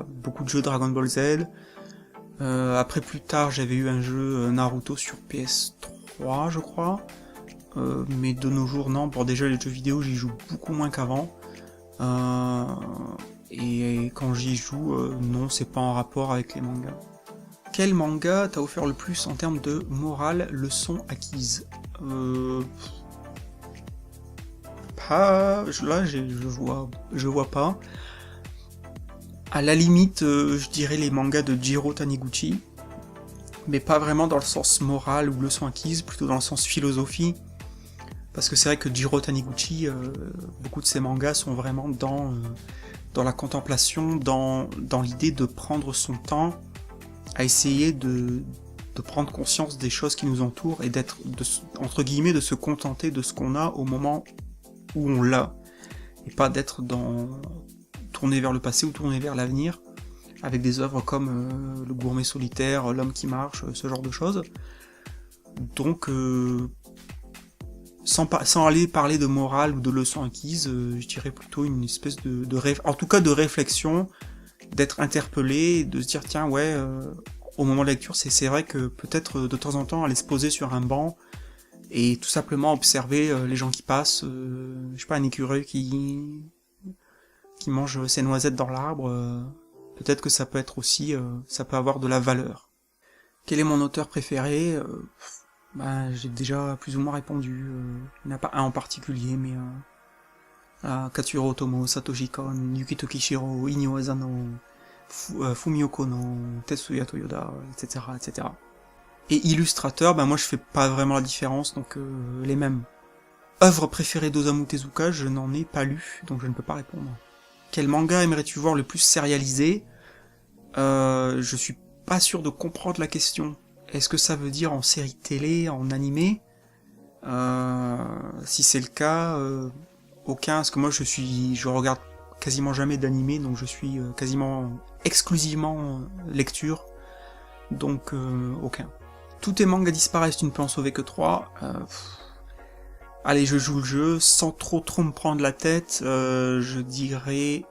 beaucoup de jeux Dragon Ball Z. Après plus tard j'avais eu un jeu Naruto sur PS3 je crois. Mais de nos jours non, pour déjà les jeux vidéo j'y joue beaucoup moins qu'avant. Et quand j'y joue, non, c'est pas en rapport avec les mangas. Quel manga t'a offert le plus en termes de morale, leçon acquise? Là, je vois pas. À la limite, je dirais les mangas de Jiro Taniguchi, mais pas vraiment dans le sens moral ou leçon acquise, plutôt dans le sens philosophie. Parce que c'est vrai que Jiro Taniguchi, beaucoup de ses mangas sont vraiment dans la contemplation, dans l'idée de prendre son temps, à essayer de prendre conscience des choses qui nous entourent et d'être, entre guillemets, de se contenter de ce qu'on a au moment où on l'a, et pas d'être tourné vers le passé ou tourné vers l'avenir, avec des œuvres comme Le Gourmet Solitaire, L'Homme qui marche, ce genre de choses. Donc, sans aller parler de morale ou de leçon acquise, je dirais plutôt une espèce en tout cas de réflexion, d'être interpellé, de se dire tiens ouais, au moment de la lecture, c'est vrai que peut-être de temps en temps aller se poser sur un banc et tout simplement observer les gens qui passent, je sais pas, un écureuil qui mange ses noisettes dans l'arbre, peut-être que ça peut être aussi, ça peut avoir de la valeur. Quel est mon auteur préféré? J'ai déjà plus ou moins répondu, il n'y en a pas un en particulier, mais Katsuro Otomo, Satoshi Kon, Yukito Kishiro, Inyo Asano, Fumio Kono, Tetsuya Toyoda, etc., etc. Et illustrateur, moi je fais pas vraiment la différence, donc les mêmes. Œuvre préférée d'Osamu Tezuka, je n'en ai pas lu, donc je ne peux pas répondre. Quel manga aimerais-tu voir le plus sérialisé? Je suis pas sûr de comprendre la question. Est-ce que ça veut dire en série télé, en animé? Si c'est le cas, aucun, parce que moi je regarde quasiment jamais d'animé, donc je suis quasiment exclusivement lecture, donc aucun. Tous tes mangas disparaissent, tu ne peux en sauver que 3. Allez, je joue le jeu, sans trop me prendre la tête, je dirais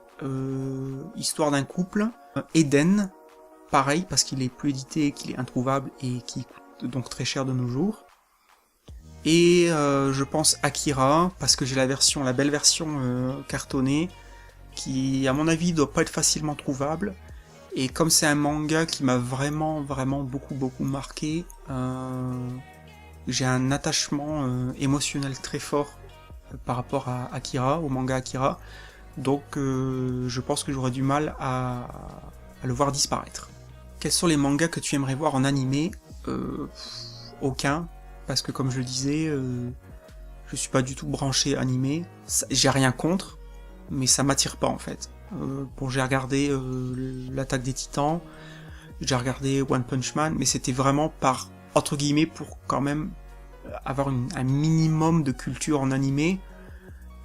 Histoire d'un couple, Eden, pareil, parce qu'il est plus édité, qu'il est introuvable, et qui coûte donc très cher de nos jours. Et je pense Akira, parce que j'ai la belle version cartonnée, qui à mon avis doit pas être facilement trouvable, et comme c'est un manga qui m'a vraiment beaucoup marqué, j'ai un attachement émotionnel très fort par rapport à Akira, au manga Akira, donc je pense que j'aurais du mal à le voir disparaître. Quels sont les mangas que tu aimerais voir en animé? Aucun, parce que comme je le disais, je suis pas du tout branché animé, j'ai rien contre, mais ça m'attire pas en fait. J'ai regardé l'Attaque des Titans, j'ai regardé One Punch Man, mais c'était vraiment entre guillemets, pour quand même avoir un minimum de culture en animé,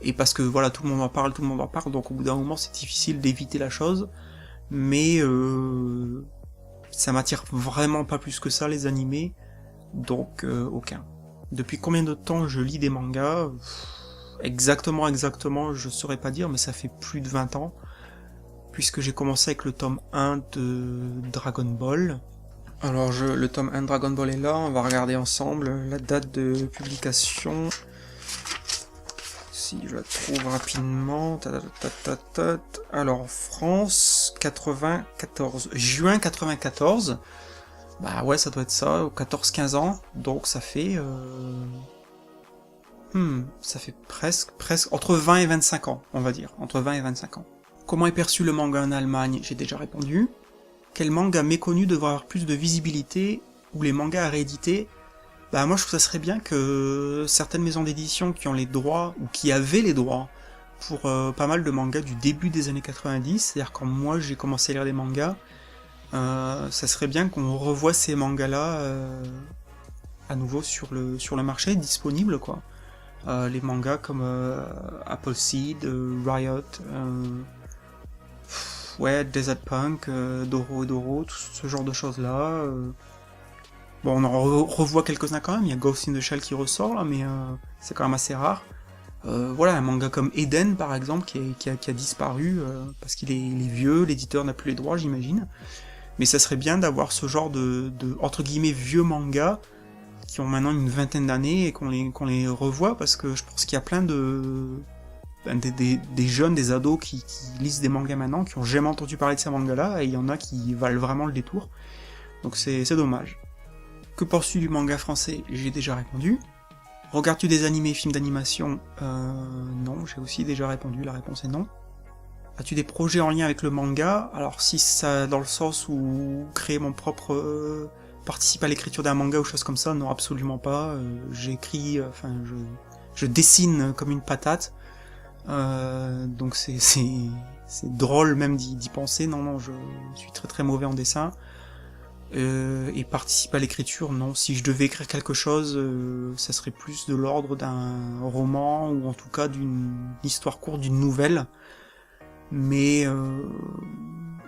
et parce que voilà, tout le monde en parle, donc au bout d'un moment c'est difficile d'éviter la chose, mais ça m'attire vraiment pas plus que ça les animés, donc aucun. Depuis combien de temps je lis des mangas? Exactement, je saurais pas dire, mais ça fait plus de 20 ans, puisque j'ai commencé avec le tome 1 de Dragon Ball. Alors le tome 1 Dragon Ball est là, on va regarder ensemble la date de publication. Si je la trouve rapidement. Alors France 94. Juin 94. Bah ouais, ça doit être ça, 14-15 ans. Donc ça fait... ça fait presque entre 20 et 25 ans, on va dire. Entre 20 et 25 ans. Comment est perçu le manga en Allemagne? J'ai déjà répondu. Quel manga méconnu devrait avoir plus de visibilité, ou les mangas à rééditer? Bah moi je trouve que ça serait bien que certaines maisons d'édition qui ont les droits, ou qui avaient les droits, pour pas mal de mangas du début des années 90, c'est-à-dire quand moi j'ai commencé à lire des mangas, ça serait bien qu'on revoie ces mangas-là à nouveau sur le marché, disponibles quoi. Les mangas comme Appleseed, Riot, ouais, Desert Punk, Doro et Doro, tout ce genre de choses-là. Bon, on en revoit quelques-uns quand même, il y a Ghost in the Shell qui ressort là, mais c'est quand même assez rare. Voilà, un manga comme Eden par exemple, qui a disparu, parce qu'il est vieux, l'éditeur n'a plus les droits j'imagine. Mais ça serait bien d'avoir ce genre de entre guillemets vieux mangas, qui ont maintenant une vingtaine d'années, et qu'on les revoit, parce que je pense qu'il y a plein des jeunes, des ados qui lisent des mangas maintenant, qui ont jamais entendu parler de ces mangas-là, et il y en a qui valent vraiment le détour. Donc c'est dommage. Que penses-tu du manga français? J'ai déjà répondu. Regardes-tu des animés, films d'animation? Non, j'ai aussi déjà répondu, la réponse est non. As-tu des projets en lien avec le manga? Alors si ça dans le sens où créer mon propre... participer à l'écriture d'un manga ou choses comme ça, non, absolument pas. J'écris, je dessine comme une patate. Donc c'est drôle même d'y penser. Non, je suis très très mauvais en dessin. Et participer à l'écriture, non. Si je devais écrire quelque chose, ça serait plus de l'ordre d'un roman, ou en tout cas d'une histoire courte, d'une nouvelle. Mais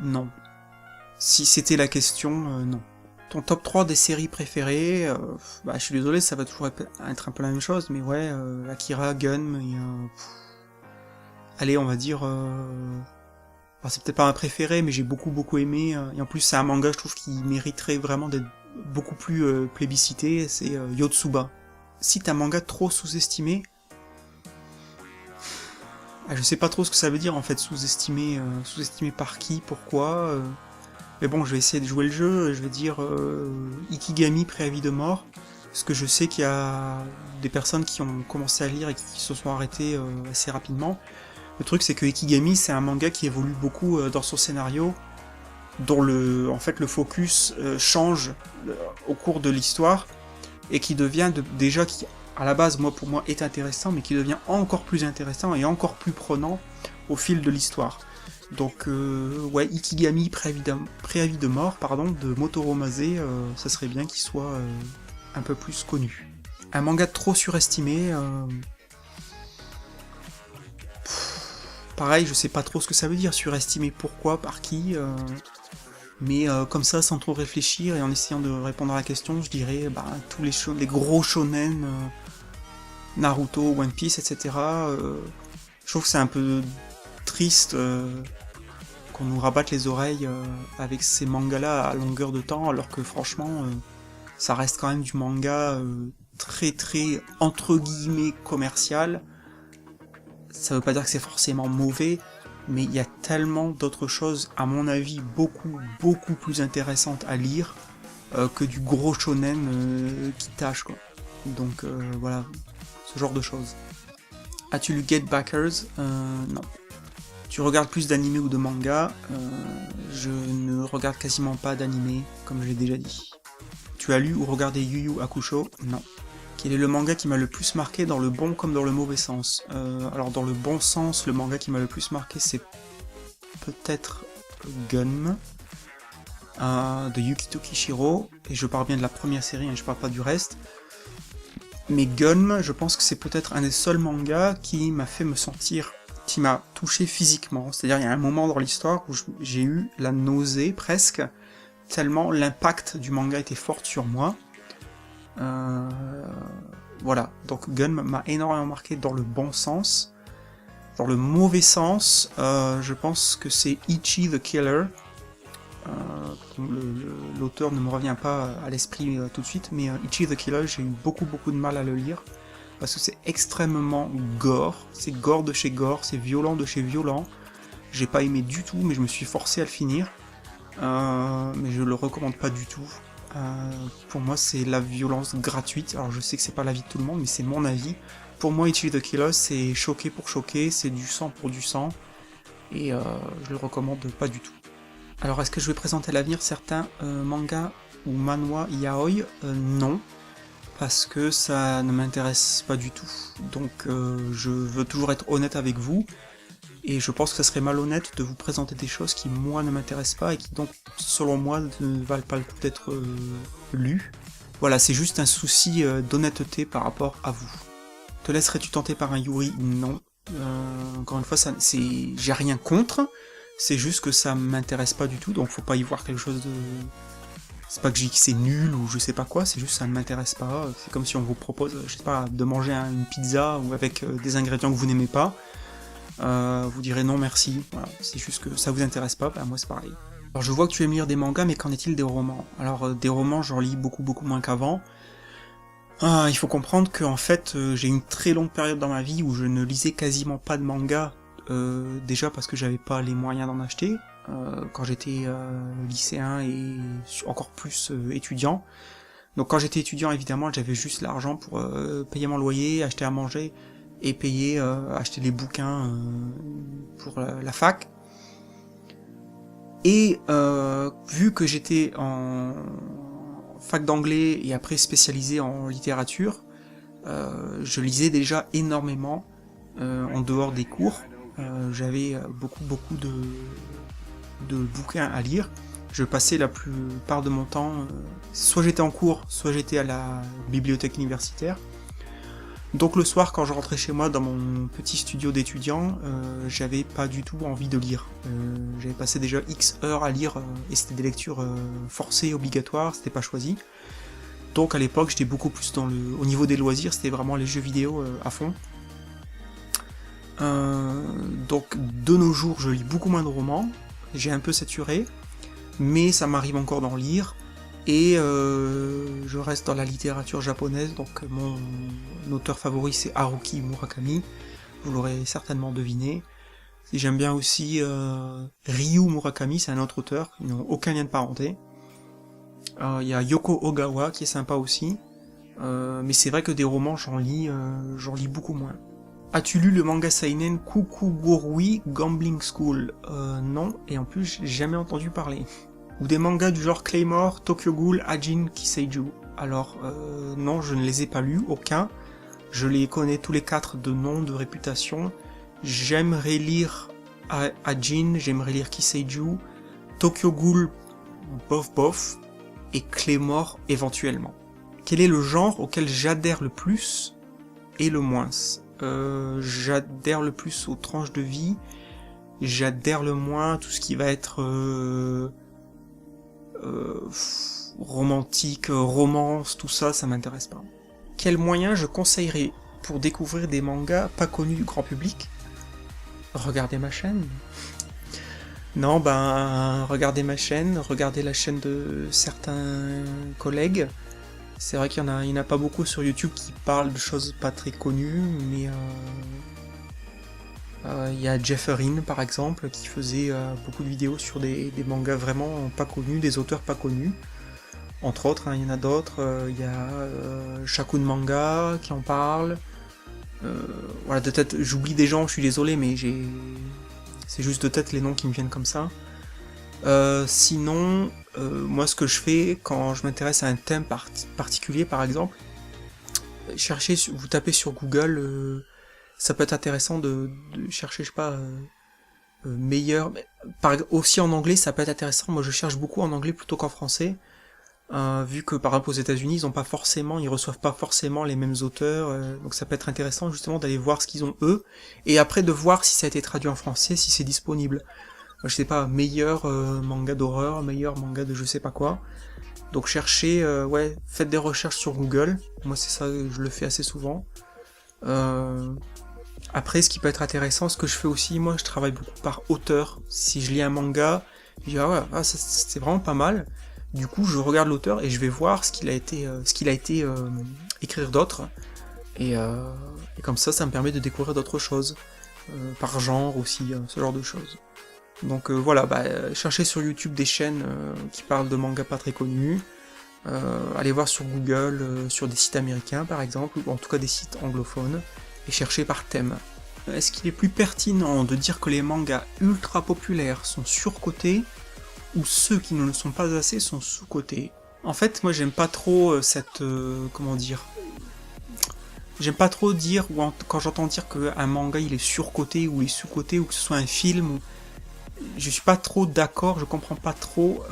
non. Si c'était la question, non. Ton top 3 des séries préférées, bah je suis désolé, ça va toujours être un peu la même chose, mais ouais, Akira, Gun, et allez, on va dire... Alors, c'est peut-être pas un préféré, mais j'ai beaucoup aimé, et en plus c'est un manga, je trouve, qui mériterait vraiment d'être beaucoup plus plébiscité, c'est Yotsuba. Si t'as un manga trop sous-estimé... je sais pas trop ce que ça veut dire, en fait, sous-estimé par qui, pourquoi... Mais bon, je vais essayer de jouer le jeu, je vais dire Ikigami, Préavis de mort, parce que je sais qu'il y a des personnes qui ont commencé à lire et qui se sont arrêtées assez rapidement. Le truc, c'est que Ikigami, c'est un manga qui évolue beaucoup dans son scénario, dont le focus change au cours de l'histoire, et qui devient déjà, qui à la base, pour moi, est intéressant, mais qui devient encore plus intéressant et encore plus prenant au fil de l'histoire. Donc, ouais, Ikigami, Préavis de mort, de Motoro Mase, ça serait bien qu'il soit un peu plus connu. Un manga trop surestimé... Pareil, je sais pas trop ce que ça veut dire, surestimé pourquoi, par qui, mais comme ça, sans trop réfléchir, et en essayant de répondre à la question, je dirais, tous les gros shonen, Naruto, One Piece, etc., je trouve que c'est un peu triste... qu'on nous rabatte les oreilles avec ces mangas-là à longueur de temps, alors que franchement, ça reste quand même du manga très très, entre guillemets, commercial. Ça veut pas dire que c'est forcément mauvais, mais il y a tellement d'autres choses, à mon avis, beaucoup plus intéressantes à lire que du gros shonen qui tâche, quoi. Donc voilà, ce genre de choses. As-tu lu Get Backers? Non. Tu regardes plus d'animés ou de mangas? Je ne regarde quasiment pas d'animés, comme je l'ai déjà dit. Tu as lu ou regardé Yu Yu Hakusho? Non. Quel est le manga qui m'a le plus marqué dans le bon comme dans le mauvais sens? Alors dans le bon sens, le manga qui m'a le plus marqué, c'est peut-être Gun, de Yukito Kishiro, et je parle bien de la première série, je parle pas du reste. Mais Gun, je pense que c'est peut-être un des seuls mangas qui m'a fait me sentir... qui m'a touché physiquement, c'est-à-dire il y a un moment dans l'histoire où j'ai eu la nausée presque, tellement l'impact du manga était fort sur moi. Voilà, donc Gun m'a énormément marqué dans le bon sens. Dans le mauvais sens, je pense que c'est Ichi the Killer, l'auteur ne me revient pas à l'esprit tout de suite, mais Ichi the Killer, j'ai eu beaucoup de mal à le lire, parce que c'est extrêmement gore, c'est gore de chez gore, c'est violent de chez violent, j'ai pas aimé du tout, mais je me suis forcé à le finir, mais je le recommande pas du tout. Pour moi c'est la violence gratuite, alors je sais que c'est pas l'avis de tout le monde, mais c'est mon avis. Pour moi Ichi the Killer c'est choquer pour choquer, c'est du sang pour du sang, et je le recommande pas du tout. Alors est-ce que je vais présenter à l'avenir certains mangas ou manhwa yaoi? Non, parce que ça ne m'intéresse pas du tout, donc je veux toujours être honnête avec vous, et je pense que ça serait malhonnête de vous présenter des choses qui moi ne m'intéressent pas, et qui donc selon moi ne valent pas le coup d'être lues. Voilà, c'est juste un souci d'honnêteté par rapport à vous. Te laisserais-tu tenter par un Yuri? Non. Encore une fois, j'ai rien contre, c'est juste que ça m'intéresse pas du tout, donc faut pas y voir quelque chose de... C'est pas que je dis que c'est nul ou je sais pas quoi, c'est juste que ça ne m'intéresse pas. C'est comme si on vous propose, je sais pas, de manger une pizza ou avec des ingrédients que vous n'aimez pas. Vous direz non merci, voilà. C'est juste que ça vous intéresse pas, ben moi c'est pareil. Alors je vois que tu aimes lire des mangas, mais qu'en est-il des romans? Alors des romans j'en lis beaucoup moins qu'avant. Il faut comprendre que en fait j'ai une très longue période dans ma vie où je ne lisais quasiment pas de manga, déjà parce que j'avais pas les moyens d'en acheter, quand j'étais lycéen et encore plus étudiant. Donc quand j'étais étudiant évidemment j'avais juste l'argent pour payer mon loyer, acheter à manger et payer, acheter les bouquins pour la fac. Et vu que j'étais en fac d'anglais et après spécialisé en littérature, je lisais déjà énormément en dehors des cours. J'avais beaucoup de bouquins à lire. Je passais la plupart de mon temps, soit j'étais en cours, soit j'étais à la bibliothèque universitaire. Donc le soir, quand je rentrais chez moi dans mon petit studio d'étudiant, j'avais pas du tout envie de lire. J'avais passé déjà X heures à lire, et c'était des lectures forcées, obligatoires, c'était pas choisi. Donc à l'époque, j'étais beaucoup plus au niveau des loisirs, c'était vraiment les jeux vidéo à fond. Donc de nos jours, je lis beaucoup moins de romans, j'ai un peu saturé, mais ça m'arrive encore d'en lire. Et je reste dans la littérature japonaise, donc mon auteur favori c'est Haruki Murakami, vous l'aurez certainement deviné. Et j'aime bien aussi Ryu Murakami, c'est un autre auteur, ils n'ont aucun lien de parenté. Il y a Yoko Ogawa qui est sympa aussi, mais c'est vrai que des romans j'en lis beaucoup moins. As-tu lu le manga seinen Kukugorui Gambling School? Non, et en plus j'ai jamais entendu parler. Ou des mangas du genre Claymore, Tokyo Ghoul, Ajin Kiseiju. Alors, non, je ne les ai pas lus, aucun. Je les connais tous les quatre de nom, de réputation. J'aimerais lire Ajin, j'aimerais lire Kiseiju, Tokyo Ghoul, bof, et Claymore éventuellement. Quel est le genre auquel j'adhère le plus et le moins? J'adhère le plus aux tranches de vie, j'adhère le moins à tout ce qui va être... romantique, romance, tout ça, ça m'intéresse pas. Quel moyen je conseillerais pour découvrir des mangas pas connus du grand public? Regardez ma chaîne. Non, regardez ma chaîne, regardez la chaîne de certains collègues. C'est vrai qu'il y en a pas beaucoup sur YouTube qui parlent de choses pas très connues, mais il y a Jefferin par exemple qui faisait beaucoup de vidéos sur des mangas vraiment pas connus, des auteurs pas connus, entre autres, il y en a d'autres, il y a Shakun Manga qui en parle, voilà, de tête j'oublie des gens, je suis désolé, mais c'est juste de tête les noms qui me viennent comme ça. Sinon, moi ce que je fais quand je m'intéresse à un thème particulier par exemple, vous tapez sur Google, ça peut être intéressant de chercher, je sais pas, meilleur... Aussi en anglais, ça peut être intéressant, moi je cherche beaucoup en anglais plutôt qu'en français, vu que par exemple aux États-Unis ils reçoivent pas forcément les mêmes auteurs, donc ça peut être intéressant justement d'aller voir ce qu'ils ont eux, et après de voir si ça a été traduit en français, si c'est disponible. Je sais pas, meilleur manga d'horreur, meilleur manga de je sais pas quoi. Donc cherchez, faites des recherches sur Google, moi c'est ça, je le fais assez souvent. Après, ce qui peut être intéressant, ce que je fais aussi, moi je travaille beaucoup par auteur. Si je lis un manga, Je dis ah ouais, ah, c'est vraiment pas mal. Du coup, je regarde l'auteur et je vais voir ce qu'il a été écrire d'autre. Et comme ça me permet de découvrir d'autres choses, par genre aussi, ce genre de choses. Donc voilà, cherchez sur YouTube des chaînes qui parlent de mangas pas très connus, allez voir sur Google, sur des sites américains par exemple, ou en tout cas des sites anglophones, et cherchez par thème. Est-ce qu'il est plus pertinent de dire que les mangas ultra populaires sont surcotés, ou ceux qui ne le sont pas assez sont sous-cotés? En fait, moi j'aime pas trop comment dire... J'aime pas trop dire, quand j'entends dire qu'un manga il est surcoté, ou il est sous-coté, ou que ce soit un film, je suis pas trop d'accord, je comprends pas trop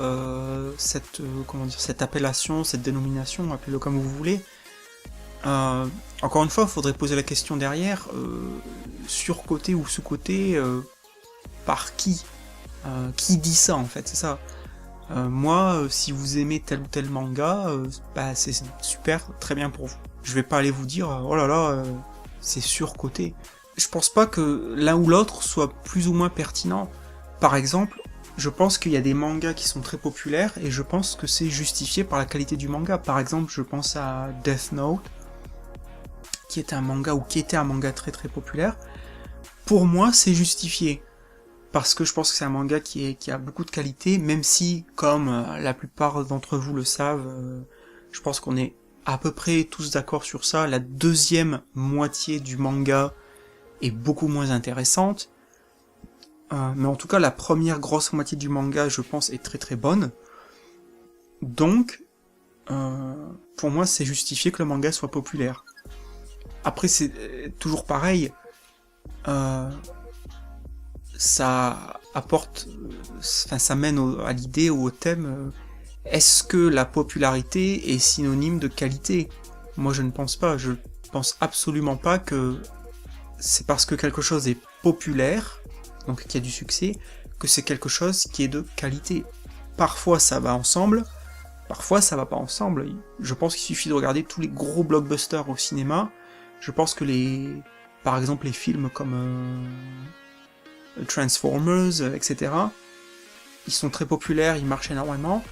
cette appellation, cette dénomination, appelez-le comme vous voulez. Encore une fois, il faudrait poser la question derrière, surcoté ou sous-coté, par qui? Qui dit ça en fait, c'est ça. Moi, si vous aimez tel ou tel manga, c'est super, très bien pour vous. Je vais pas aller vous dire, oh là là, c'est surcoté. Je pense pas que l'un ou l'autre soit plus ou moins pertinent. Par exemple, je pense qu'il y a des mangas qui sont très populaires, et je pense que c'est justifié par la qualité du manga. Par exemple, je pense à Death Note, qui était un manga très très populaire. Pour moi, c'est justifié. Parce que je pense que c'est un manga qui a beaucoup de qualité, même si, comme la plupart d'entre vous le savent, je pense qu'on est à peu près tous d'accord sur ça, la deuxième moitié du manga est beaucoup moins intéressante, mais en tout cas la première grosse moitié du manga, je pense, est très très bonne. Donc, pour moi, c'est justifié que le manga soit populaire. Après, c'est toujours pareil, ça apporte, ça mène à l'idée ou au thème, est-ce que la popularité est synonyme de qualité? Moi je ne pense pas, je pense absolument pas que c'est parce que quelque chose est populaire, donc qui a du succès, que c'est quelque chose qui est de qualité. Parfois ça va ensemble, parfois ça va pas ensemble. Je pense qu'il suffit de regarder tous les gros blockbusters au cinéma, je pense que par exemple les films comme Transformers, etc., ils sont très populaires, ils marchent énormément,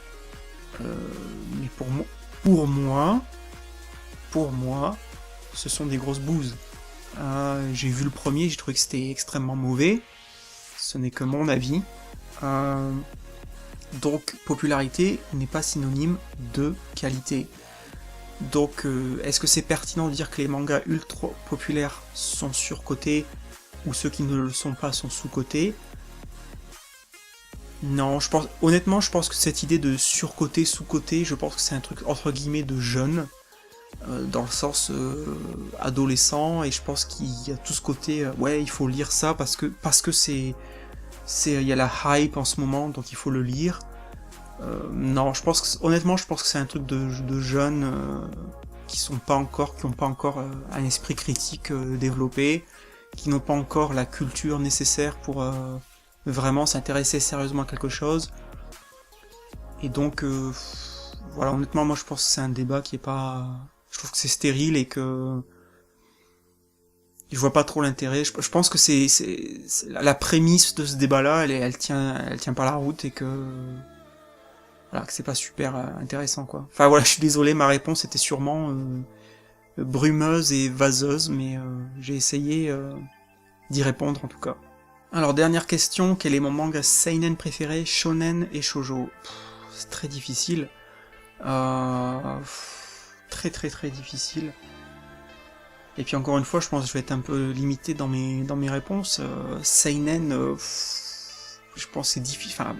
mais pour moi, ce sont des grosses bouses. J'ai vu le premier, j'ai trouvé que c'était extrêmement mauvais, ce n'est que mon avis. Donc popularité n'est pas synonyme de qualité. Donc est-ce que c'est pertinent de dire que les mangas ultra populaires sont surcotés, ou ceux qui ne le sont pas sont sous-cotés? Non, honnêtement, je pense que cette idée de surcoté, sous-coté, je pense que c'est un truc entre guillemets de jeune, dans le sens adolescent, et je pense qu'il y a tout ce côté, ouais, il faut lire ça parce que il y a la hype en ce moment, donc il faut le lire. Non, honnêtement, je pense que c'est un truc de jeunes qui n'ont pas encore un esprit critique développé, qui n'ont pas encore la culture nécessaire pour vraiment s'intéresser sérieusement à quelque chose. Et donc, voilà, honnêtement, moi je pense que c'est un débat qui est pas... Je trouve que c'est stérile et que... Je vois pas trop l'intérêt. Je pense que c'est la prémisse de ce débat-là, elle tient pas la route, et que... Voilà, que c'est pas super intéressant, quoi. Enfin voilà, je suis désolé, ma réponse était sûrement brumeuse et vaseuse, mais j'ai essayé d'y répondre en tout cas. Alors dernière question, quel est mon manga seinen préféré, shonen et shoujo? C'est très difficile. Très très très difficile. Et puis encore une fois, je pense que je vais être un peu limité dans mes réponses. Seinen, je pense que c'est difficile. Enfin,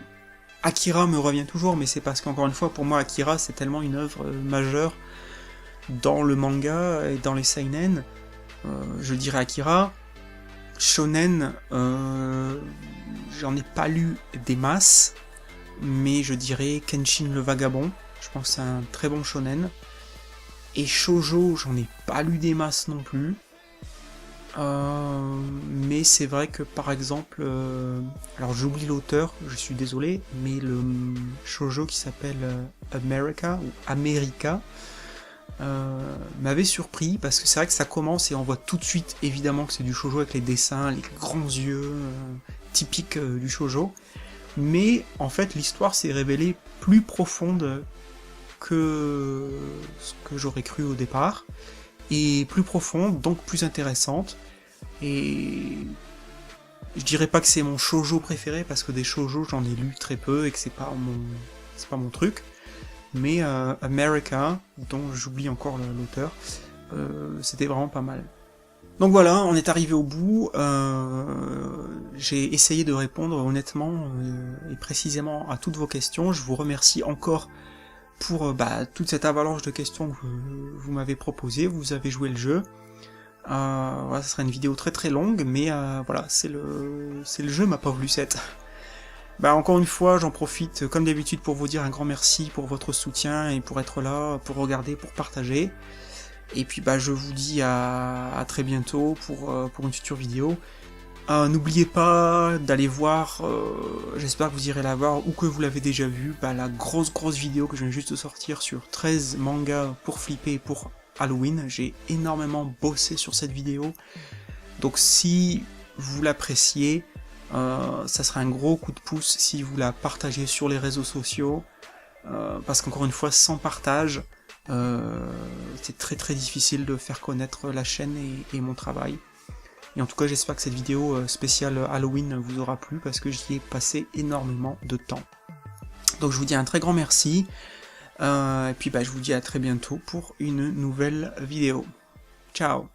Akira me revient toujours, mais c'est parce qu'encore une fois, pour moi, Akira, c'est tellement une œuvre majeure dans le manga et dans les seinen. Je dirais Akira. Shonen, j'en ai pas lu des masses, mais je dirais Kenshin le Vagabond. Je pense que c'est un très bon shonen. Et shoujo, j'en ai pas lu des masses non plus. Mais c'est vrai que par exemple, alors j'oublie l'auteur, je suis désolé, mais le shoujo qui s'appelle America ou America m'avait surpris, parce que c'est vrai que ça commence et on voit tout de suite évidemment que c'est du shoujo avec les dessins, les grands yeux typiques du shoujo. mais en fait l'histoire s'est révélée plus profonde que ce que j'aurais cru au départ, et plus profonde, donc plus intéressante, et je dirais pas que c'est mon shoujo préféré, parce que des shoujo j'en ai lu très peu, et que c'est pas mon truc, mais America, dont j'oublie encore l'auteur, c'était vraiment pas mal. Donc voilà, on est arrivé au bout, j'ai essayé de répondre honnêtement et précisément à toutes vos questions, je vous remercie encore pour toute cette avalanche de questions que vous m'avez proposées, vous avez joué le jeu. Voilà, ça sera une vidéo très très longue, mais voilà, c'est le jeu, ma pauvre Lucette. Encore une fois, j'en profite comme d'habitude pour vous dire un grand merci pour votre soutien et pour être là, pour regarder, pour partager. Et puis je vous dis à très bientôt pour une future vidéo. N'oubliez pas d'aller voir, j'espère que vous irez la voir ou que vous l'avez déjà vu, la grosse vidéo que je viens juste de sortir sur 13 mangas pour flipper pour Halloween. J'ai énormément bossé sur cette vidéo, donc si vous l'appréciez, ça sera un gros coup de pouce si vous la partagez sur les réseaux sociaux, parce qu'encore une fois, sans partage, c'est très difficile de faire connaître la chaîne et mon travail. Et en tout cas, j'espère que cette vidéo spéciale Halloween vous aura plu, parce que j'y ai passé énormément de temps. Donc je vous dis un très grand merci, et puis je vous dis à très bientôt pour une nouvelle vidéo. Ciao!